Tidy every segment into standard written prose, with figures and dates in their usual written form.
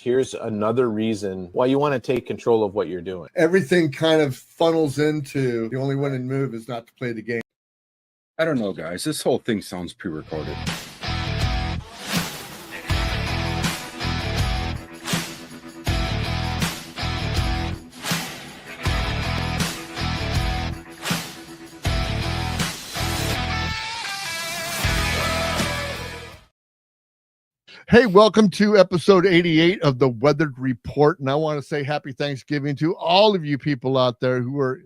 Here's another reason why you want to take control of what you're doing. Everything kind of funnels into the only winning move is not to play the game. I don't know, guys. This whole thing sounds pre-recorded. Hey, welcome to episode 88 of the Weathered Report. And I want to say happy Thanksgiving to all of you people out there who are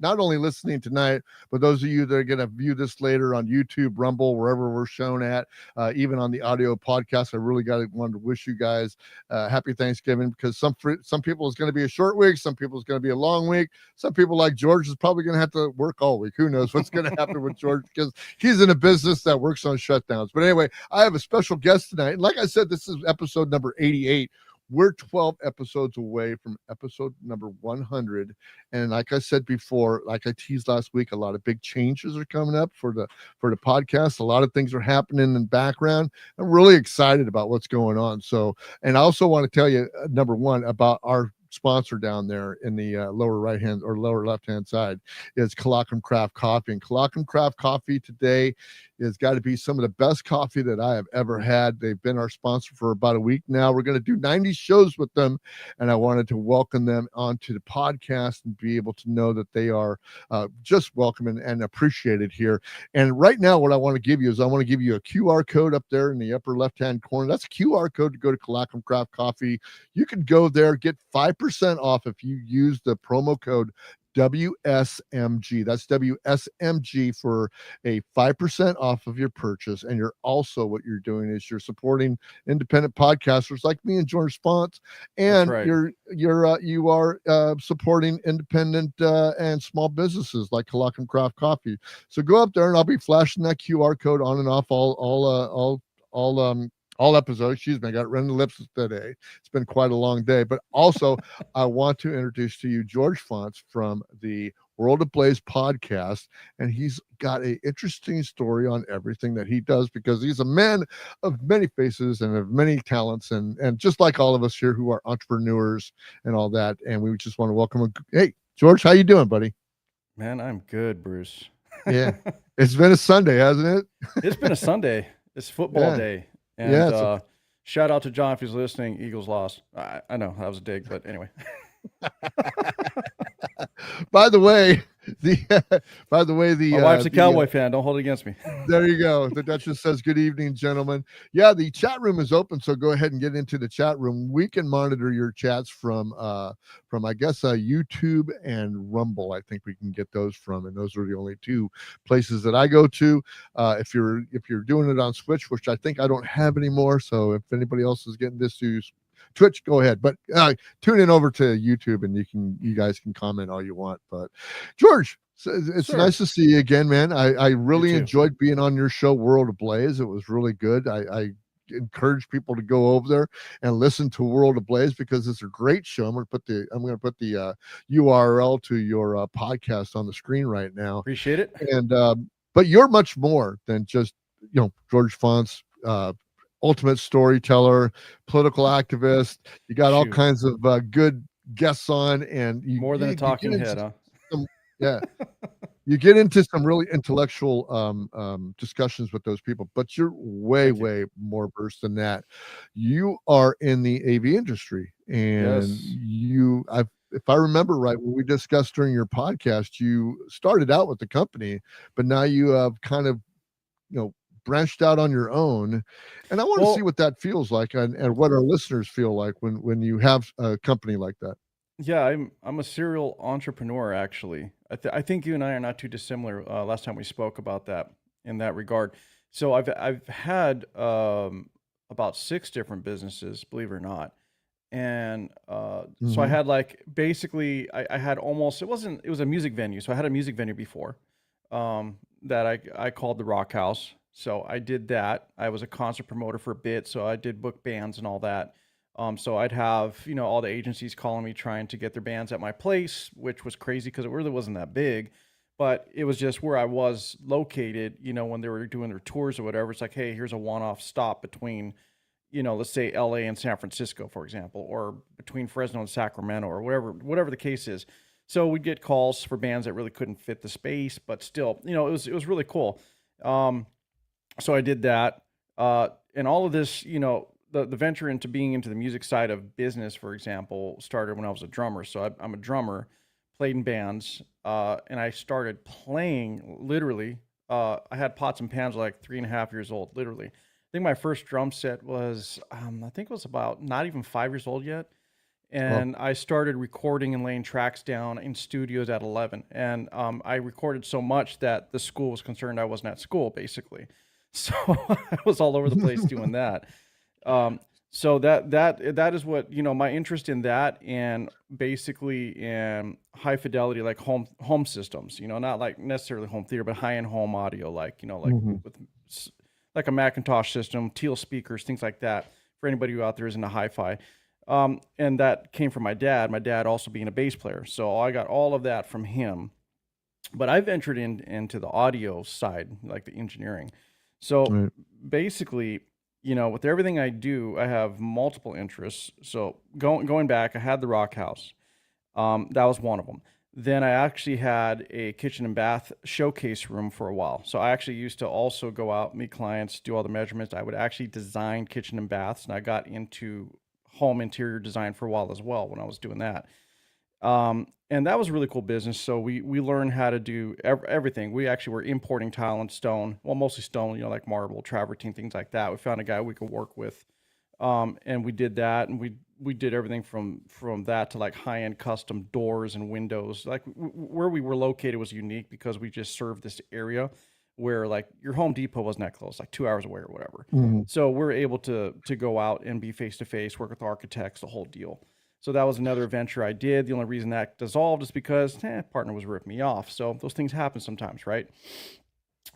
not only listening tonight, but those of you that are going to view this later on YouTube, Rumble, wherever we're shown at, even on the audio podcast. I really wanted to wish you guys happy Thanksgiving, because some people it's going to be a short week, some people it's going to be a long week, some people like George is probably going to have to work all week. Who knows what's going to happen with George, because he's in a business that works on shutdowns. But anyway, I have a special guest tonight, and like I said, this is episode number 88. We're 12 episodes away from episode number 100. And like I said before, like I teased last week, a lot of big changes are coming up for the podcast. A lot of things are happening in the background. I'm really excited about what's going on. So, and I also want to tell you, number one, about our sponsor down there in the lower right hand or lower left hand side is Colloquium Craft Coffee. And Colloquium Craft Coffee today has got to be some of the best coffee that I have ever had. They've been our sponsor for about a week now. We're going to do 90 shows with them, and I wanted to welcome them onto the podcast and be able to know that they are just welcome and appreciated here. And right now, what I want to give you is I want to give you a QR code up there in the upper left-hand corner. That's a QR code to go to Colloquium Craft Coffee. You can go there, get 5% off if you use the promo code WSMG. That's WSMG for a 5% off of your purchase. And you're also, what you're doing is you're supporting independent podcasters like me and George Fonts, and right. you are supporting independent and small businesses like Colloquium Craft Coffee. So go up there, and I'll be flashing that QR code on and off all episodes. Excuse me, I got running lips today. It's been quite a long day. But also, I want to introduce to you George Fonts from the World of Blaze podcast, and he's got an interesting story on everything that he does, because he's a man of many faces and of many talents, and just like all of us here who are entrepreneurs and all that. And we just want to welcome him. Hey, George, how you doing, buddy? Man, I'm good, Bruce. Yeah, it's been a Sunday, hasn't it? It's been a Sunday. It's football day. And shout out to John if he's listening. Eagles lost. I know that was a dig, but anyway. By the way, my wife's a Cowboy fan. Don't hold it against me. There you go. The Duchess says, "Good evening, gentlemen." Yeah, the chat room is open, so go ahead and get into the chat room. We can monitor your chats from I guess YouTube and Rumble. I think we can get those from, and those are the only two places that I go to. If you're doing it on Switch, which I think I don't have anymore, so if anybody else is getting this to Twitch, go ahead, but tune in over to YouTube, and you guys can comment all you want. But George, it's nice to see you again, man. I really enjoyed being on your show, World of Blaze. It was really good. I encourage people to go over there and listen to World of Blaze, because it's a great show. I'm going to put the URL to your podcast on the screen right now. Appreciate it. And but you're much more than just George Fonts, ultimate storyteller, political activist. You got all kinds of good guests on, and more than a talking head, huh? Yeah. You get into some really intellectual discussions with those people, but you're way more versed than that. You are in the AV industry, and if I remember right, when we discussed during your podcast, you started out with the company, but now you have kind of branched out on your own, and I want to see what that feels like, and what our listeners feel like when you have a company like that. Yeah, I'm a serial entrepreneur, actually. I think you and I are not too dissimilar. Last time we spoke about that in that regard. So I've had about 6 different businesses, believe it or not, and so I had basically I had almost it was a music venue. So I had a music venue before that I called the Rock House. So I did that. I was a concert promoter for a bit, so I did book bands and all that. So I'd have, all the agencies calling me trying to get their bands at my place, which was crazy because it really wasn't that big, but it was just where I was located, when they were doing their tours or whatever. It's like, hey, here's a one-off stop between, let's say LA and San Francisco, for example, or between Fresno and Sacramento, or whatever the case is. So we'd get calls for bands that really couldn't fit the space, but still, it was really cool. So I did that, and all of this, the venture into being into the music side of business, for example, started when I was a drummer. So I'm a drummer, played in bands, and I started playing literally. I had pots and pans like 3.5 years old, literally. I think my first drum set was, I think it was about not even 5 years old yet. And I started recording and laying tracks down in studios at 11. And I recorded so much that the school was concerned I wasn't at school, basically. So I was all over the place doing that. So that is what, my interest in that, and basically in high fidelity, like home systems, not like necessarily home theater, but high-end home audio, like, with like a Macintosh system, Teal speakers, things like that, for anybody who out there is into hi-fi. And that came from my dad also being a bass player. So I got all of that from him, but I ventured into the audio side, like the engineering. So basically, with everything I do, I have multiple interests. So going back, I had the Rock House. That was one of them. Then I actually had a kitchen and bath showcase room for a while. So I actually used to also go out, meet clients, do all the measurements. I would actually design kitchen and baths, and I got into home interior design for a while as well when I was doing that. And that was a really cool business. So we learned how to do everything. We actually were importing tile and stone, well, mostly stone, like marble, travertine, things like that. We found a guy we could work with, and we did that, and we did everything from that to like high-end custom doors and windows. Like where we were located was unique because we just served this area where like your Home Depot wasn't that close, like 2 hours away or whatever. So we're able to go out and be face-to-face, work with architects, the whole deal. So that was another venture I did. The only reason that dissolved is because partner was ripping me off. So those things happen sometimes, right?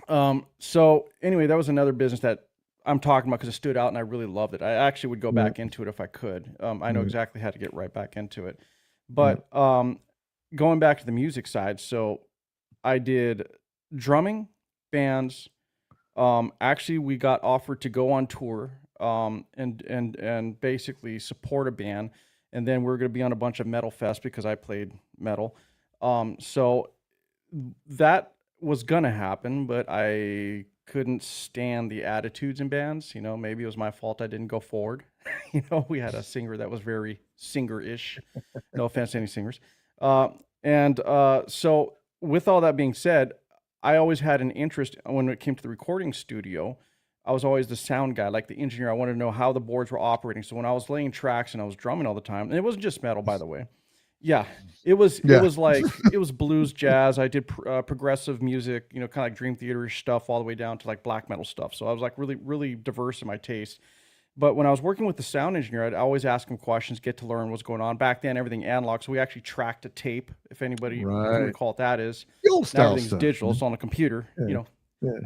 So anyway, that was another business that I'm talking about because it stood out and I really loved it. I actually would go back into it if I could. I know exactly how to get right back into it. But going back to the music side, so I did drumming, bands. Actually, we got offered to go on tour and basically support a band. And then we're going to be on a bunch of metal fest because I played metal. So that was going to happen, but I couldn't stand the attitudes in bands. Maybe it was my fault I didn't go forward. We had a singer that was very singer-ish. No offense to any singers. So with all that being said, I always had an interest when it came to the recording studio. I was always the sound guy, like the engineer. I wanted to know how the boards were operating. So when I was laying tracks and I was drumming all the time, and it wasn't just metal, by the way. Yeah, it was blues, jazz. I did progressive music, kind of like Dream Theater stuff, all the way down to like black metal stuff. So I was like really, really diverse in my taste. But when I was working with the sound engineer, I'd always ask him questions, get to learn what's going on. Back then, everything analog, so we actually tracked a tape. If anybody can recall what that is, old now everything's stuff. Digital. It's on a computer. Yeah.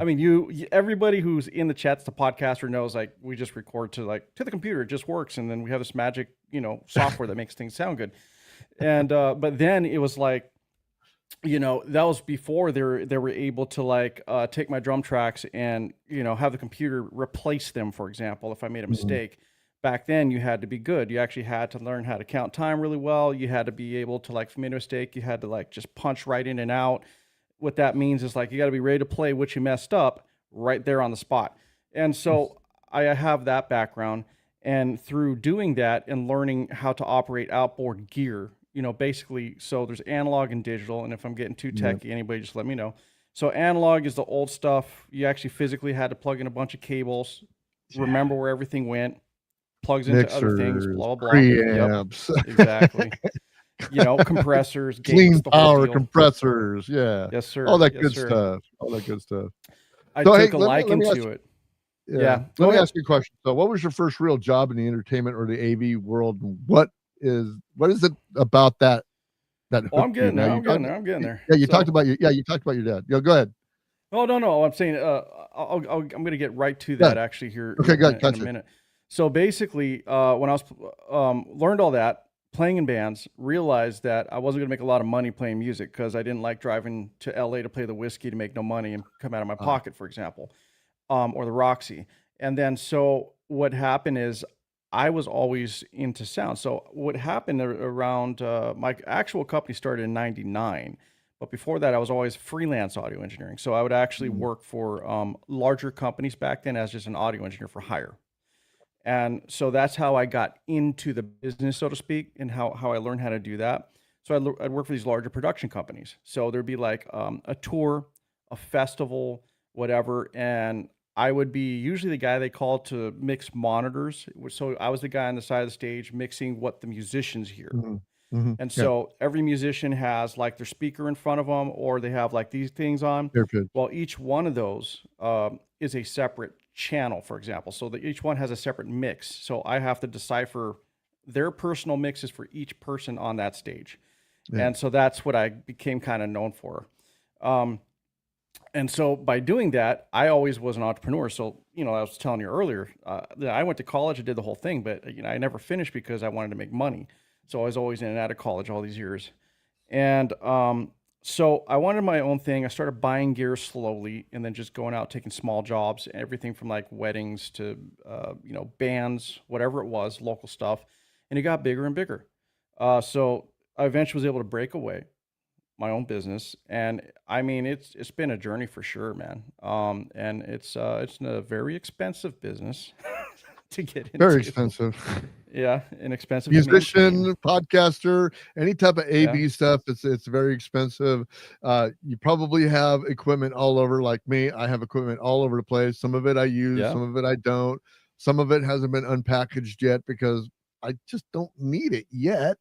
I mean, everybody who's in the chats, the podcaster knows, like, we just record to the computer. It just works. And then we have this magic, software that makes things sound good. And, but then it was like, that was before they were able to take my drum tracks and, have the computer replace them, for example, if I made a mistake. Back then you had to be good. You actually had to learn how to count time really well. You had to be able to, if you made a mistake, you had to just punch right in and out. What that means is you got to be ready to play what you messed up right there on the spot. And so I have that background, and through doing that and learning how to operate outboard gear, basically, so there's analog and digital. And if I'm getting too techy, anybody just let me know. So analog is the old stuff. You actually physically had to plug in a bunch of cables, remember where everything went, plugs into other things, blah, blah, blah. Preamps. Yep, exactly. Compressors, gates, clean the whole power deal. Compressors. Yeah. Yes, sir. All that yes, good sir. stuff. All that good stuff. I So, took hey, a let liking me ask to you- it. Yeah. Yeah. Let me ask you a question. So what was your first real job in the entertainment or the AV world? What is it about that Oh, I'm hooked you? getting there. Now, I'm you getting talked- there. I'm getting there. Yeah, you So- talked about your dad. Yeah, go ahead. Oh, no. I'm saying I'm going to get right to that actually here Okay, good. in Gotcha. a minute. So basically, when I was learned all that, playing in bands, realized that I wasn't going to make a lot of money playing music because I didn't like driving to LA to play the Whiskey to make no money and come out of my pocket, for example, or the Roxy. And then so what happened is I was always into sound. So what happened around my actual company started in '99, but before that I was always freelance audio engineering. So I would actually Mhm. work for larger companies back then as just an audio engineer for hire. And so that's how I got into the business, so to speak, and how I learned how to do that. So I'd work for these larger production companies. So there'd be like a tour, a festival, whatever, and I would be usually the guy they called to mix monitors. So I was the guy on the side of the stage mixing what the musicians hear. Mhm. Mhm. And Yeah. so every musician has like their speaker in front of them, or they have like these things on. Very good. Well, each one of those is a separate channel, for example. So that each one has a separate mix. So I have to decipher their personal mixes for each person on that stage. Yeah. And so that's what I became kind of known for. Um, and so by doing that, I always was an entrepreneur. So, I was telling you earlier, that I went to college, I did the whole thing, but I never finished because I wanted to make money. So I was always in and out of college all these years. And so I wanted my own thing. I started buying gear slowly and then just going out, taking small jobs, everything from like weddings to, bands, whatever it was, local stuff. And it got bigger and bigger. So I eventually was able to break away my own business. And I mean, it's been a journey for sure, man. And it's a very expensive business to get into. Very expensive. Yeah, and expensive to maintain. Musician, podcaster, any type of Yeah. AV stuff, it's very expensive. You probably have equipment all over, like me. I have equipment all over the place. Some of it I use, Yeah. some of it I don't. Some of it hasn't been unpackaged yet because I just don't need it yet.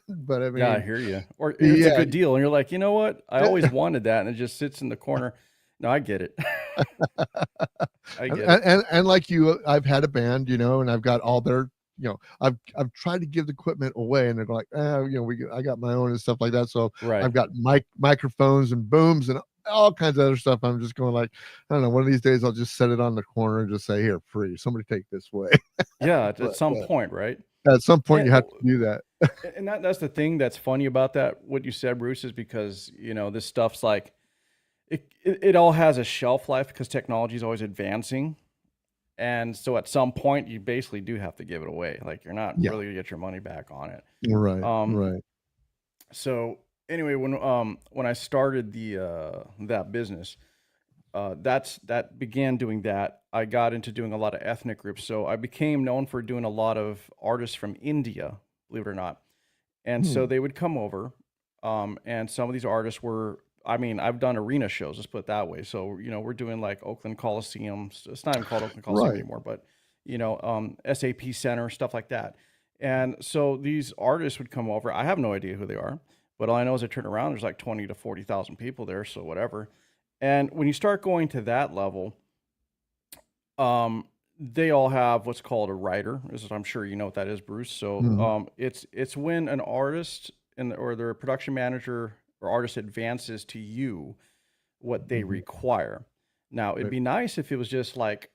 But I Yeah, I mean, hear you. Or it's a yeah, good deal, and you're like, you know what? I always wanted that, and it just sits in the corner. No, I get it. I and, get it. and like you, I've had a band, and I've got all their, I've tried to give the equipment away, and they're like, I got my own and stuff like that. So Right. I've got microphones and booms and all kinds of other stuff. I'm just going like, I don't know. One of these days, I'll just set it on the corner and just say, "Here, free. Somebody take this way." Yeah, at But, some point, right? at some point, And you have to do that. and that's the thing that's funny about that, what you said, Bruce, is because, this stuff's like it all has a shelf life because technology is always advancing. And so at some point you basically do have to give it away. Like you're not Yeah. really gonna get your money back on it. Right. Um, Right. So anyway, when I started that business, that began doing that. I got into doing a lot of ethnic groups. So I became known for doing a lot of artists from India, believe it or not. And so Hmm. they would come over, and some of these artists were. I mean, I've done arena shows. Let's put it that way. So we're doing like Oakland Coliseum. It's not even called Oakland Coliseum Right. anymore, but SAP Center, stuff like that. And so these artists would come over. I have no idea who they are, but all I know is I turn around, there's like 20 to 40,000 people there, so whatever. And when you start going to that level, they all have what's called a writer. I'm sure you know what that is, Bruce. So Mhm. it's when an artist or their production manager or artist advances to you what they Mhm. require. Now, it'd Right. be nice if it was just like,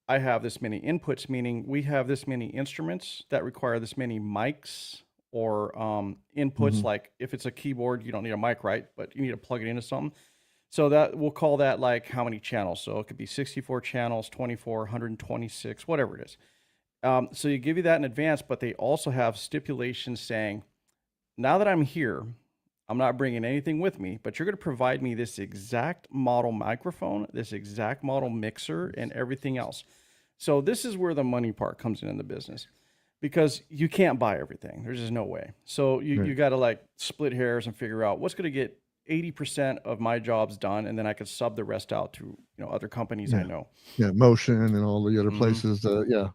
I have this many inputs, meaning we have this many instruments that require this many mics or inputs. Mhm. Like if it's a keyboard, you don't need a mic, right? But you need to plug it into something. So that we'll call that like how many channels. So it could be 64 channels, 24, 126, whatever it is. So you give you that in advance, but they also have stipulations saying, now that I'm here, I'm not bringing anything with me, but you're going to provide me this exact model microphone, this exact model mixer, and everything else. So this is where the money part comes in the business, because you can't buy everything. There's just no way. So you Right. got to like split hairs and figure out what's going to get 80% of my jobs done, and then I could sub the rest out to other companies I Yeah. know. Yeah. Motion and all the other Mhm. places. Yeah.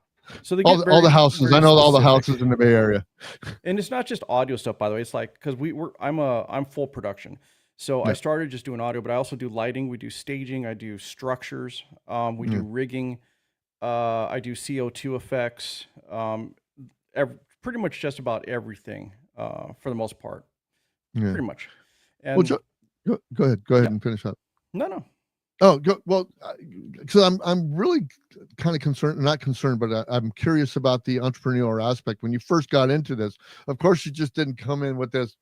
So they All get the very, houses. very I know all the specific. houses in the Bay Area. And it's not just audio stuff, by the way. It's like, because I'm full production. So I Yeah. started just doing audio, but I also do lighting. We do staging. I do structures. We Yeah. do rigging. I do CO2 effects. Pretty much just about everything, for the most part. Yeah. Pretty much. Well, And go ahead. Go ahead yeah, and finish up. no. Oh, well, because I'm really kind of concerned, not concerned, but I'm curious about the entrepreneurial aspect. When you first got into this, of course, you just didn't come in with this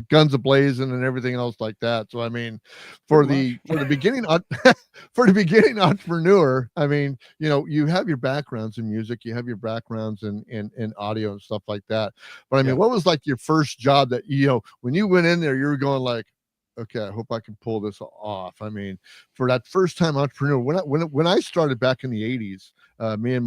guns ablazing and everything else like that. So I mean, for Pretty the much. beginning for the beginning entrepreneur, I mean, you have your backgrounds in music, you have your backgrounds in audio and stuff like that. But I mean, Yeah. what was like your first job that when you went in there, you were going like, okay, I hope I can pull this off. I mean, for that first time entrepreneur, when I started back in the 80s, me and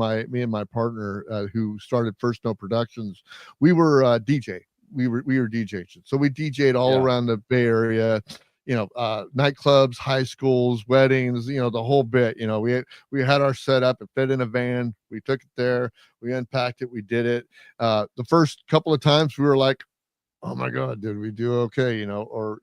my partner who started First Note Productions, we were DJ. We were DJs. So we DJ'd all Yeah. around the Bay Area, nightclubs, high schools, weddings, the whole bit. We had our setup, it fit in a van, we took it there, we unpacked it, we did it. The first couple of times we were like, oh my God, did we do okay? Or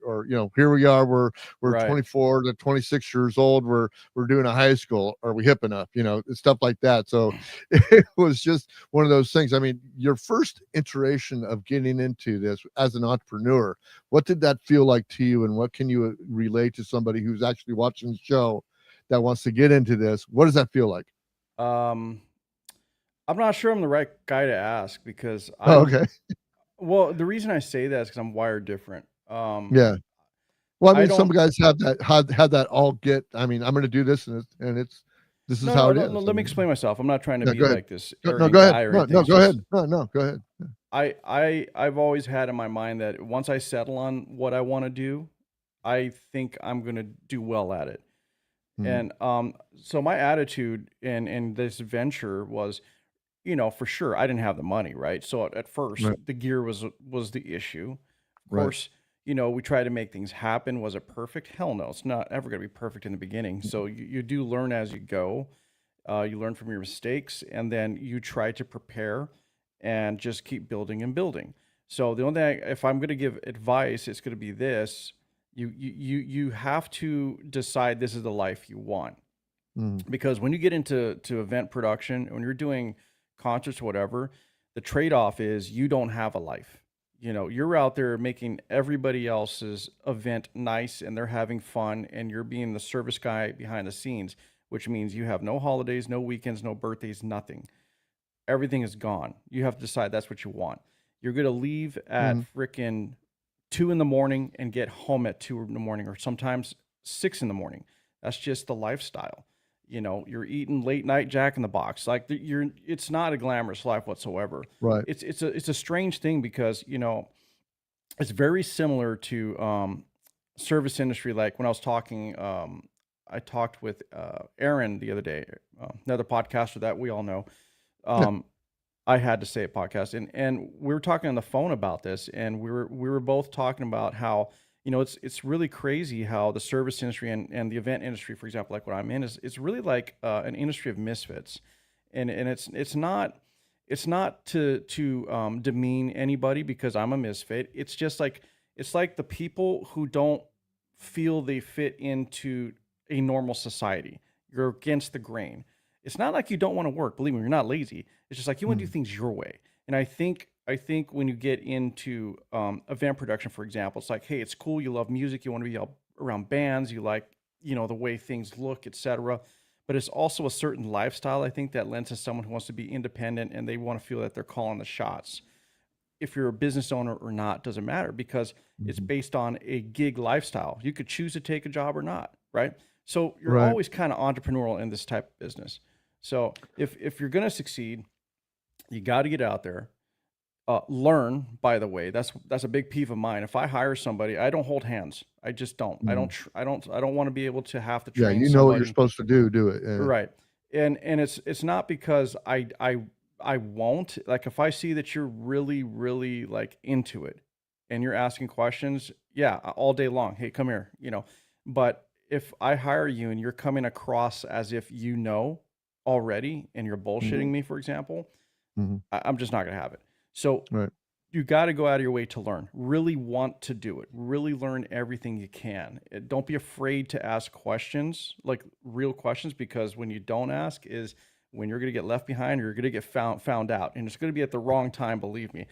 here we are, we're Right. 24 to 26 years old, we're doing a high school, are we hip enough? Stuff like that. So it was just one of those things. I mean, your first iteration of getting into this as an entrepreneur, what did that feel like to you, and what can you relate to somebody who's actually watching the show that wants to get into this? What does that feel like? I'm not sure I'm the right guy to ask because Oh, okay. well, the reason I say that is because I'm wired different. Yeah. Well, I I mean, some don't. guys have that all get. I mean, I'm going to do this, and this is No, how no, it no, is. no. I Let me mean, explain myself. I'm not trying to yeah, be go ahead. like this No, arrogant go ahead. guy or No, anything. no, It's go just ahead. No, go ahead. I've always had in my mind that once I settle on what I want to do, I think I'm gonna do well at it. Mhm. And so my attitude in this venture was, for sure I didn't have the money, right? So at first Right, the gear was the issue. Of right. course, we try to make things happen. Was it perfect? Hell no, it's not ever gonna be perfect in the beginning. So you do learn as you go. You learn from your mistakes, and then you try to prepare and just keep building and building. So the only thing, if I'm going to give advice, it's going to be this: you have to decide this is the life you want. Mhm. Because when you get into event production, when you're doing concerts or whatever, the trade-off is you don't have a life. You're out there making everybody else's event nice and they're having fun, and you're being the service guy behind the scenes, which means you have no holidays, no weekends, no birthdays, nothing. Everything is gone. You have to decide that's what you want. You're going to leave at Mhm. freaking 2 in the morning and get home at 2 in the morning, or sometimes 6 in the morning. That's just the lifestyle. You're eating late night Jack in the Box. Like it's not a glamorous life whatsoever. Right. It's a strange thing because it's very similar to service industry. Like when I was talking, I talked with Aaron the other day, another podcaster that we all know. Yeah. Um, I had to say it podcast, and we were talking on the phone about this, and we were both talking about how it's really crazy how the service industry and the event industry, for example, like what I'm in, is it's really like an industry of misfits, and it's not to demean anybody because I'm a misfit. It's just like it's like the people who don't feel they fit into a normal society. You're against the grain. It's not like you don't want to work. Believe me, you're not lazy. It's just like you want to do Mhm. things your way. And I think when you get into event production, for example, it's like, hey, it's cool. You love music. You want to be around bands. You like the way things look, etc. But it's also a certain lifestyle, I think, that lends to someone who wants to be independent and they want to feel that they're calling the shots. If you're a business owner or not doesn't matter because it's Mhm. based on a gig lifestyle. You could choose to take a job or not, right? So you're Right. always kind of entrepreneurial in this type of business. So if you're going to succeed, you got to get out there. Learn, by the way, that's a big peeve of mine. If I hire somebody, I don't hold hands. I just don't. I don't. Mhm. I don't want to be able to have to Yeah, train you know what you're somebody. supposed to do. Do it. Yeah. Right. And it's not because I won't. Like if I see that you're really, really like into it and you're asking questions, yeah, all day long. Hey, come here. But if I hire you and you're coming across as if you know already and you're bullshitting Mhm. me, for example, Mhm. I'm just not gonna have it. So Right. you got to go out of your way to learn. Really want to do it. Really learn everything you can. Don't be afraid to ask questions, like real questions, because when you don't ask is when you're going to get left behind or you're going to get found out, and it's going to be at the wrong time. Believe me.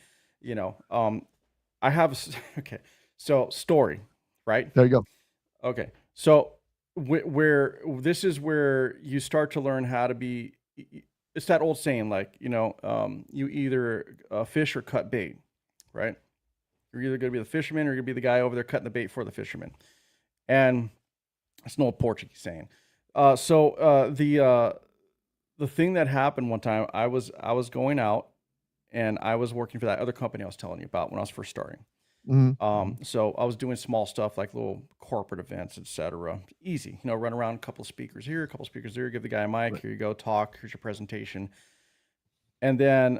I have okay. So story, right? There you go. Okay. So where this is where you start to learn how to be. It's that old saying, like you either fish or cut bait, right? You're either going to be the fisherman or you're going to be the guy over there cutting the bait for the fisherman. And it's an old Portuguese saying. The thing that happened one time, I was going out and I was working for that other company I was telling you about when I was first starting. So I was doing small stuff like little corporate events, etc. Easy, run around a couple of speakers here, a couple of speakers there, give the guy a mic, here you go, talk, here's your presentation. And then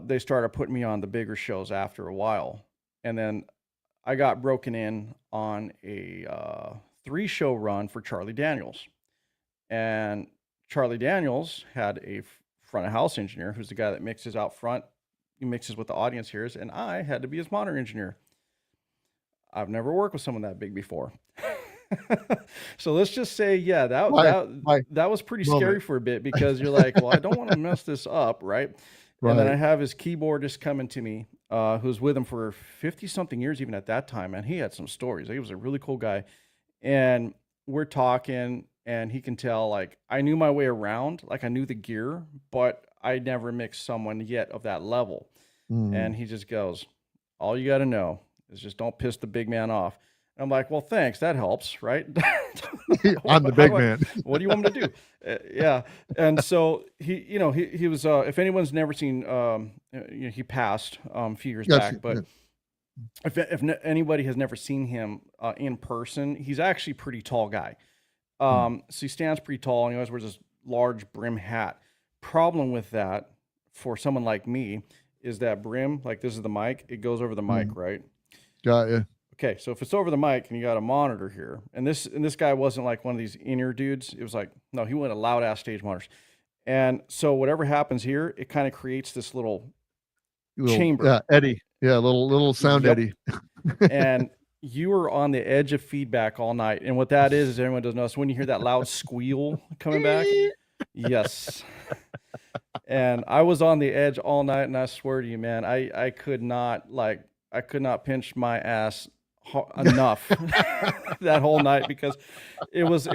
they started putting me on the bigger shows after a while. And then I got broken in on a 3-show run for Charlie Daniels. And Charlie Daniels had a front of house engineer who's the guy that mixes out front. He mixes what the audience hears, and I had to be his monitor engineer. I've never worked with someone that big before. So let's just say, yeah, that was pretty scary for a bit, because you're like, well, I don't want to mess this up, right? And then I have his keyboardist coming to me, who's with him for 50-something years, even at that time, and he had some stories. He was a really cool guy. And we're talking, and he can tell, like, I knew my way around, like I knew the gear, but I never mixed someone yet of that level. And he just goes, all you got to know is just don't piss the big man off. And I'm like, well, thanks. That helps, right? I'm the big man. What do you want me to do? Yeah. And so he was, if anyone's never seen, he passed a few years back, but if anybody has never seen him in person, he's actually a pretty tall guy. So he stands pretty tall, and he always wears this large brim hat. Problem with that for someone like me is that brim, like this is the mic, it goes over the mic, right? Got you. Okay, so if it's over the mic and you got a monitor here, and this guy wasn't like one of these in-ear dudes, it was like, no, he went a loud ass stage monitors. And so whatever happens here, it kind of creates this little chamber. Yeah, eddy. Yeah, little sound eddy. And you were on the edge of feedback all night. And what that is everyone doesn't know, so when you hear that loud squeal coming back, yes. And I was on the edge all night, and I swear to you, man, I could not pinch my ass enough that whole night, because it was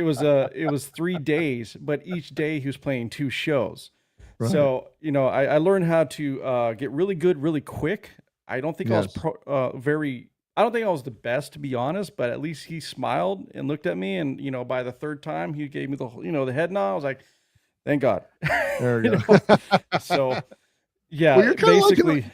3 days, but each day he was playing 2 shows. Right. So, I learned how to get really good really quick. I don't think I was I don't think I was the best, to be honest, but at least he smiled and looked at me, and by the 3rd time he gave me the head nod. I was like, thank God. There you go. So, yeah, well, basically,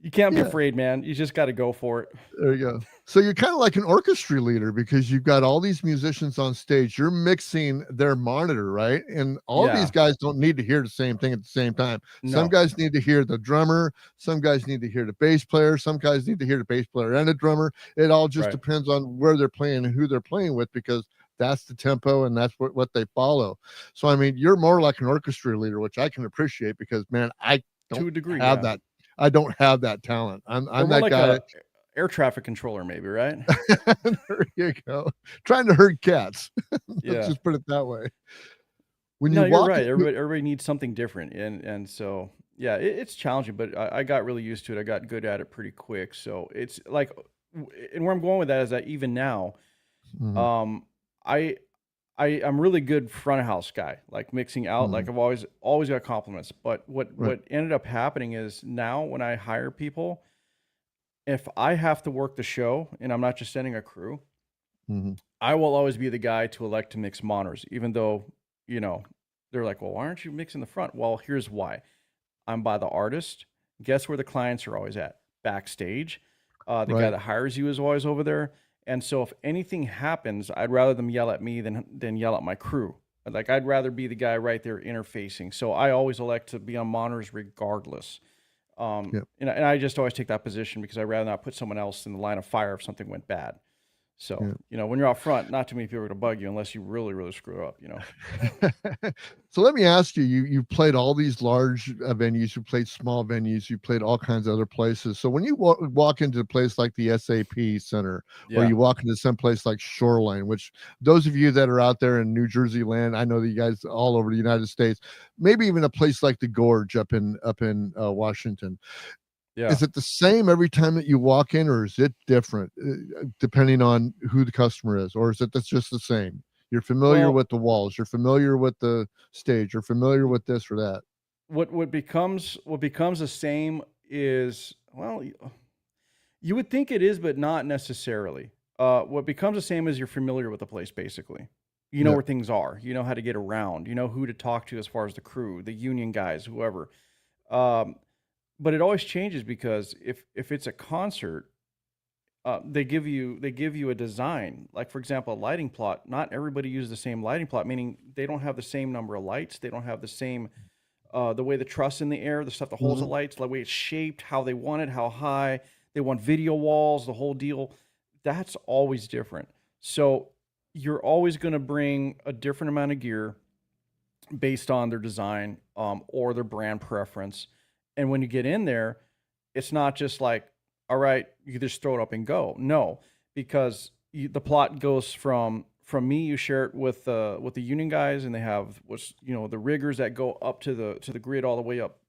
you can't be afraid, man. You just got to go for it. There you go. So you're kind of like an orchestra leader, because you've got all these musicians on stage. You're mixing their monitor, right? And all these guys don't need to hear the same thing at the same time. No. Some guys need to hear the drummer. Some guys need to hear the bass player. Some guys need to hear the bass player and the drummer. It all just depends on where they're playing and who they're playing with, because that's the tempo and that's what they follow. So, I mean, you're more like an orchestra leader, which I can appreciate, because, man, I don't to a degree, have that. I don't have that talent. I'm that like guy. Air traffic controller, maybe, right? There you go. Trying to herd cats. Yeah. Let's just put it that way. You're right. Everybody needs something different. And so, yeah, it's challenging, but I got really used to it. I got good at it pretty quick. So it's like, and where I'm going with that is that even now, I'm really good front of house guy, like mixing out. Like I've always got compliments. But what ended up happening is now when I hire people, if I have to work the show and I'm not just sending a crew, I will always be the guy to elect to mix monitors, even though, they're like, well, why aren't you mixing the front? Well, here's why. I'm by the artist. Guess where the clients are always at? Backstage. The guy that hires you is always over there. And so if anything happens, I'd rather them yell at me than yell at my crew. Like, I'd rather be the guy right there interfacing. So I always elect to be on monitors regardless. And I just always take that position, because I'd rather not put someone else in the line of fire if something went bad. So, when you're out front, not too many people are going to bug you unless you really, really screw up, So let me ask you, you've played all these large venues, you played small venues, you played all kinds of other places. So when you walk into a place like the SAP Center, or you walk into some place like Shoreline, which those of you that are out there in New Jersey land, I know that you guys all over the United States, maybe even a place like the Gorge up in Washington. Yeah. Is it the same every time that you walk in, or is it different depending on who the customer is, or is it just the same? You're familiar with the walls, you're familiar with the stage, you're familiar with this or that. What becomes the same is, well, You would think it is, but not necessarily. What becomes the same is you're familiar with the place, basically. You know Yeah. where things are. You know how to get around. You know who to talk to as far as the crew, the union guys, whoever. Um, but it always changes because if it's a concert, they give you a design. Like for example, a lighting plot. Not everybody uses the same lighting plot, meaning they don't have the same number of lights. They don't have the same the way the truss in the air, the stuff that holds the Mhm. lights, the way it's shaped, how they want it, how high they want video walls, the whole deal. That's always different. So you're always going to bring a different amount of gear based on their design or their brand preference. And when you get in there, it's not just like, all right, you just throw it up and go. No, because the plot goes from me. You share it with the union guys, and they have what's the riggers that go up to the grid all the way up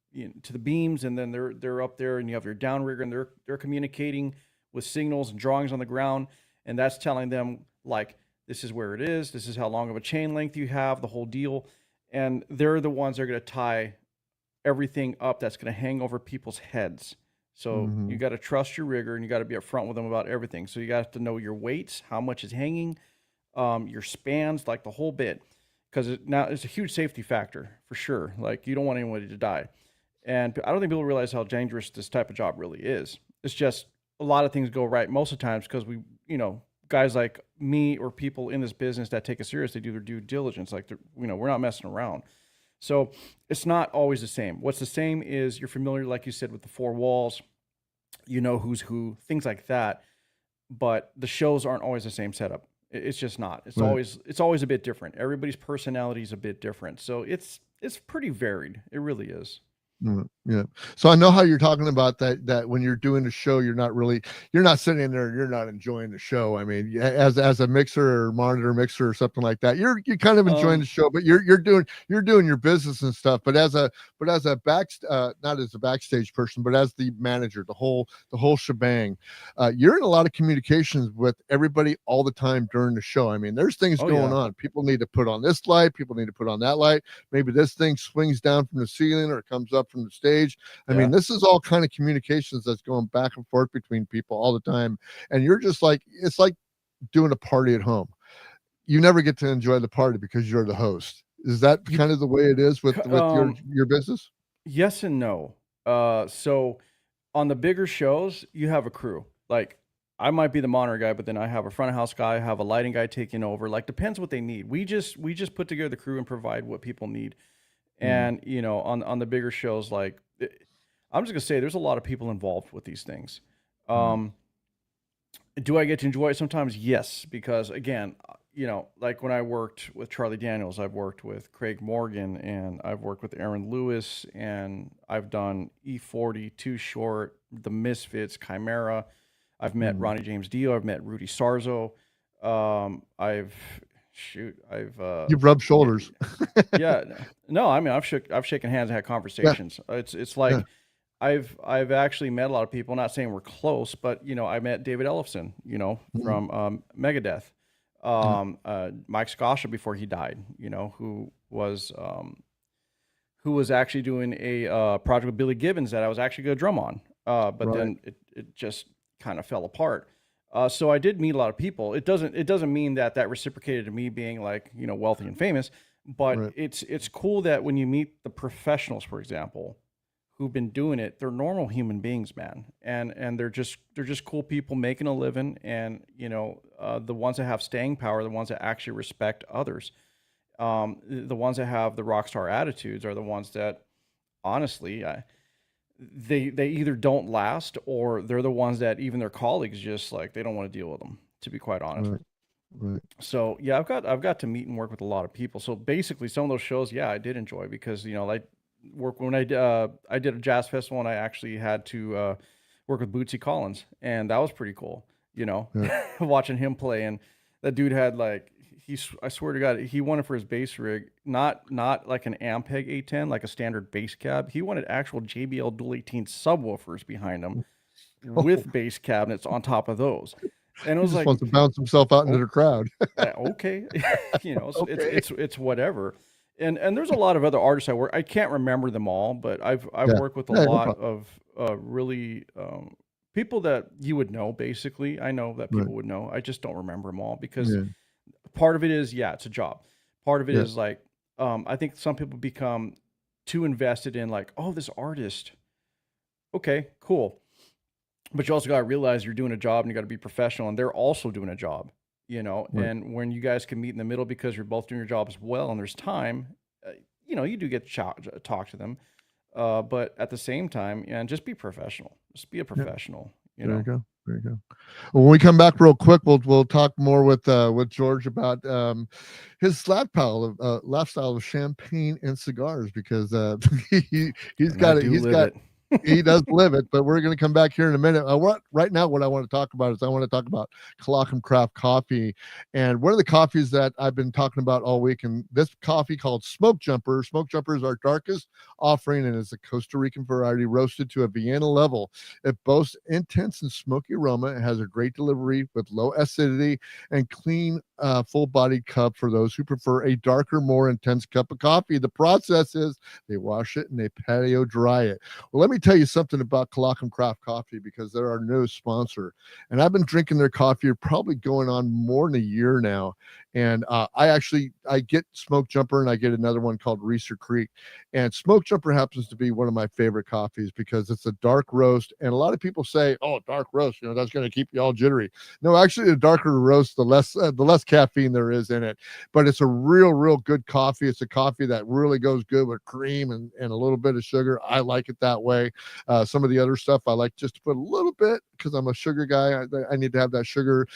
to the beams, and then they're up there, and you have your downrigger, and they're communicating with signals and drawings on the ground, and that's telling them like this is where it is, this is how long of a chain length you have, the whole deal, and they're the ones that are going to tie everything up that's going to hang over people's heads. So you Mhm. got to trust your rigger, and you got to be upfront with them about everything. So you got to know your weights, how much is hanging, your spans, like the whole bit, because now it's a huge safety factor for sure. Like you don't want anybody to die, and I don't think people realize how dangerous this type of job really is. It's just a lot of things go right most of the times because guys like me or people in this business that take it serious, they do their due diligence. Like we're not messing around. So it's not always the same. What's the same is you're familiar, like you said, with the four walls. You know who's who, things like that. But the shows aren't always the same setup. It's just not. Right. It's always a bit different. Everybody's personality is a bit different. So it's pretty varied. It really is. Yeah. So I know how you're talking about that when you're doing the show, you're not sitting there and you're not enjoying the show. I mean, as a mixer or monitor mixer or something like that, you're kind of enjoying the Um, show, but you're doing your business and stuff. But as a not as a backstage person, but as the manager, the whole shebang, you're in a lot of communications with everybody all the time during the show. I mean, there's things oh going yeah, on. People need to put on this light. People need to put on that light. Maybe this thing swings down from the ceiling or comes up from the stage. I yeah. mean, this is all kind of communications that's going back and forth between people all the time. And you're just like, it's like doing a party at home. You never get to enjoy the party because you're the host. Is that You, kind of the way it is with your um, your business? yes and no. So on the bigger shows, you have a crew. Like I might be the monitor guy, but then I have a front of house guy, I have a lighting guy taking over. Like depends what they need. We just put together the crew and provide what people need. Mm, And on the bigger shows, like I'm just gonna say, there's a lot of people involved with these things. right. Um, do I get to enjoy it sometimes? Yes, because again, like when I worked with Charlie Daniels, I've worked with Craig Morgan, and I've worked with Aaron Lewis, and I've done E40, Too Short, The Misfits, Chimera. I've met Mm. Ronnie James Dio. I've met Rudy Sarzo. I've shoot, I've You've rubbed yeah, shoulders. yeah, no, I mean I've shaken hands and had Yeah, conversations. It's yeah. like I've actually met a lot of people. Not saying we're close, but I met David Ellefson, Mm, from Megadeth, yeah. Mike Scosha before he died, who was actually doing a project with Billy Gibbons that I was actually going to drum on, but Right, then it just kind of fell apart. So I did meet a lot of people. It doesn't mean that reciprocated to me being like wealthy and famous, but right. it's cool that when you meet the professionals, for example, who've been doing it, they're normal human beings, man, and they're just cool people making a living, and the ones that have staying power, the ones that actually respect others, the ones that have the rock star attitudes are the ones that honestly, they either don't last, or they're the ones that even their colleagues just like they don't want to deal with them, to be quite honest. Right, right. So yeah, I've got to meet and work with a lot of people. So basically, some of those shows, yeah, I did enjoy because like work when I did a jazz festival, and I actually had to work with Bootsy Collins, and that was pretty cool. Yeah. Watching him play, and that dude had like I swear to God, he wanted for his bass rig not like an Ampeg 810, like a standard bass cab. He wanted actual JBL Dual 18 subwoofers behind him Oh, with bass cabinets on top of those, and it he was just like, wants to bounce himself out into oh, the crowd. okay, so it's Okay. it's it's whatever. And there's a lot of other artists I can't remember them all, but I've Yeah. worked with a Yeah, no lot problem. of really people that you would know, basically. I know that Right. people would know. I just don't remember them all because Yeah. part of it is, yeah, it's a job. Part of it Yeah. is like, I think some people become too invested in like, oh, this artist. Okay, cool. But you also got to realize you're doing a job and you got to be professional, and they're also doing a job, Right. and when you guys can meet in the middle because you're both doing your jobs well and there's time, you do get to talk to them. But at the same time, and just be professional. Just be a Yeah. professional, There you go. There you go. Well, when we come back real quick, we'll talk more with George about his lifestyle of champagne and cigars, because he's And I got it. do He's live got it. he does live it. But we're going to come back here in a minute. Right now, what I want to talk about is I want to talk about Kalakam Craft Coffee, and one of the coffees that I've been talking about all week, and this coffee called Smoke Jumper. Smoke Jumper is our darkest offering, and it's a Costa Rican variety roasted to a Vienna level. It boasts intense and smoky aroma. It has a great delivery with low acidity and clean, full-bodied cup for those who prefer a darker, more intense cup of coffee. The process is they wash it and they patio dry it. Well, let me tell you something about Kalakam Craft Coffee, because they're our newest sponsor, and I've been drinking their coffee probably going on more than a year now. And I get Smoke Jumper, and I get another one called Reeser Creek. And Smoke Jumper happens to be one of my favorite coffees because it's a dark roast. And a lot of people say, "Oh, dark roast, that's going to keep you all jittery." No, actually, the darker the roast, the less caffeine there is in it. But it's a real good coffee. It's a coffee that really goes good with cream and a little bit of sugar. I like it that way. Some of the other stuff I like just to put a little bit, because I'm a sugar guy. I need to have that sugar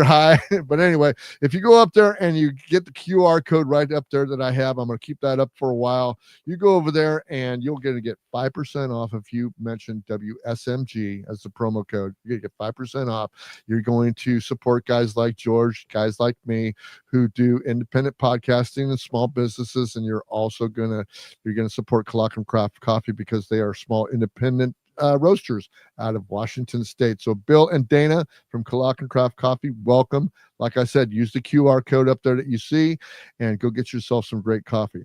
high. But anyway, if you go up there and you get the QR code right up there that I have, I'm going to keep that up for a while. You go over there and you'll get 5% off if you mention WSMG as the promo code. You're going to get 5% off. You're going to support guys like George, guys like me, who do independent podcasting and small businesses, and you're going to support Kalakam Craft Coffee because they are small independent roasters out of Washington State. So Bill and Dana from Kalakam Craft Coffee, welcome. Like I said, use the QR code up there that you see and go get yourself some great coffee.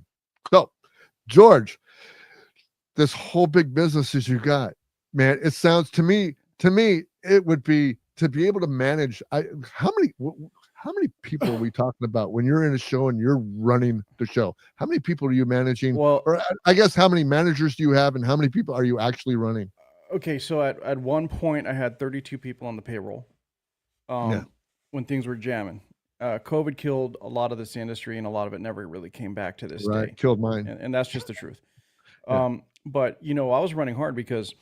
So, George, this whole big business that you got, man, it sounds to me it would be to be able to manage. How many people are we talking about when you're in a show and you're running the show? How many people are you managing? Well, Or I guess how many managers do you have, and how many people are you actually running? okay, so at one point I had 32 people on the payroll. Yeah. When things were jamming. COVID killed a lot of this industry, and a lot of it never really came back to this Right. day. Killed mine. And that's just the truth. Yeah. But I was running hard because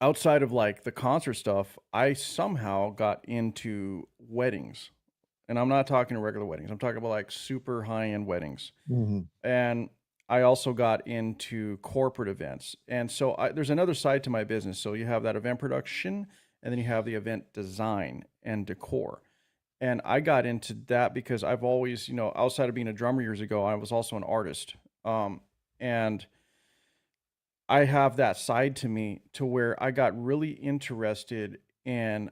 outside of like the concert stuff, I somehow got into weddings. And I'm not talking regular weddings. I'm talking about like super high-end weddings. Mhm. And I also got into corporate events. And so there's another side to my business. So you have that event production, and then you have the event design and decor. And I got into that because I've always, outside of being a drummer years ago, I was also an artist. And I have that side to me to where I got really interested in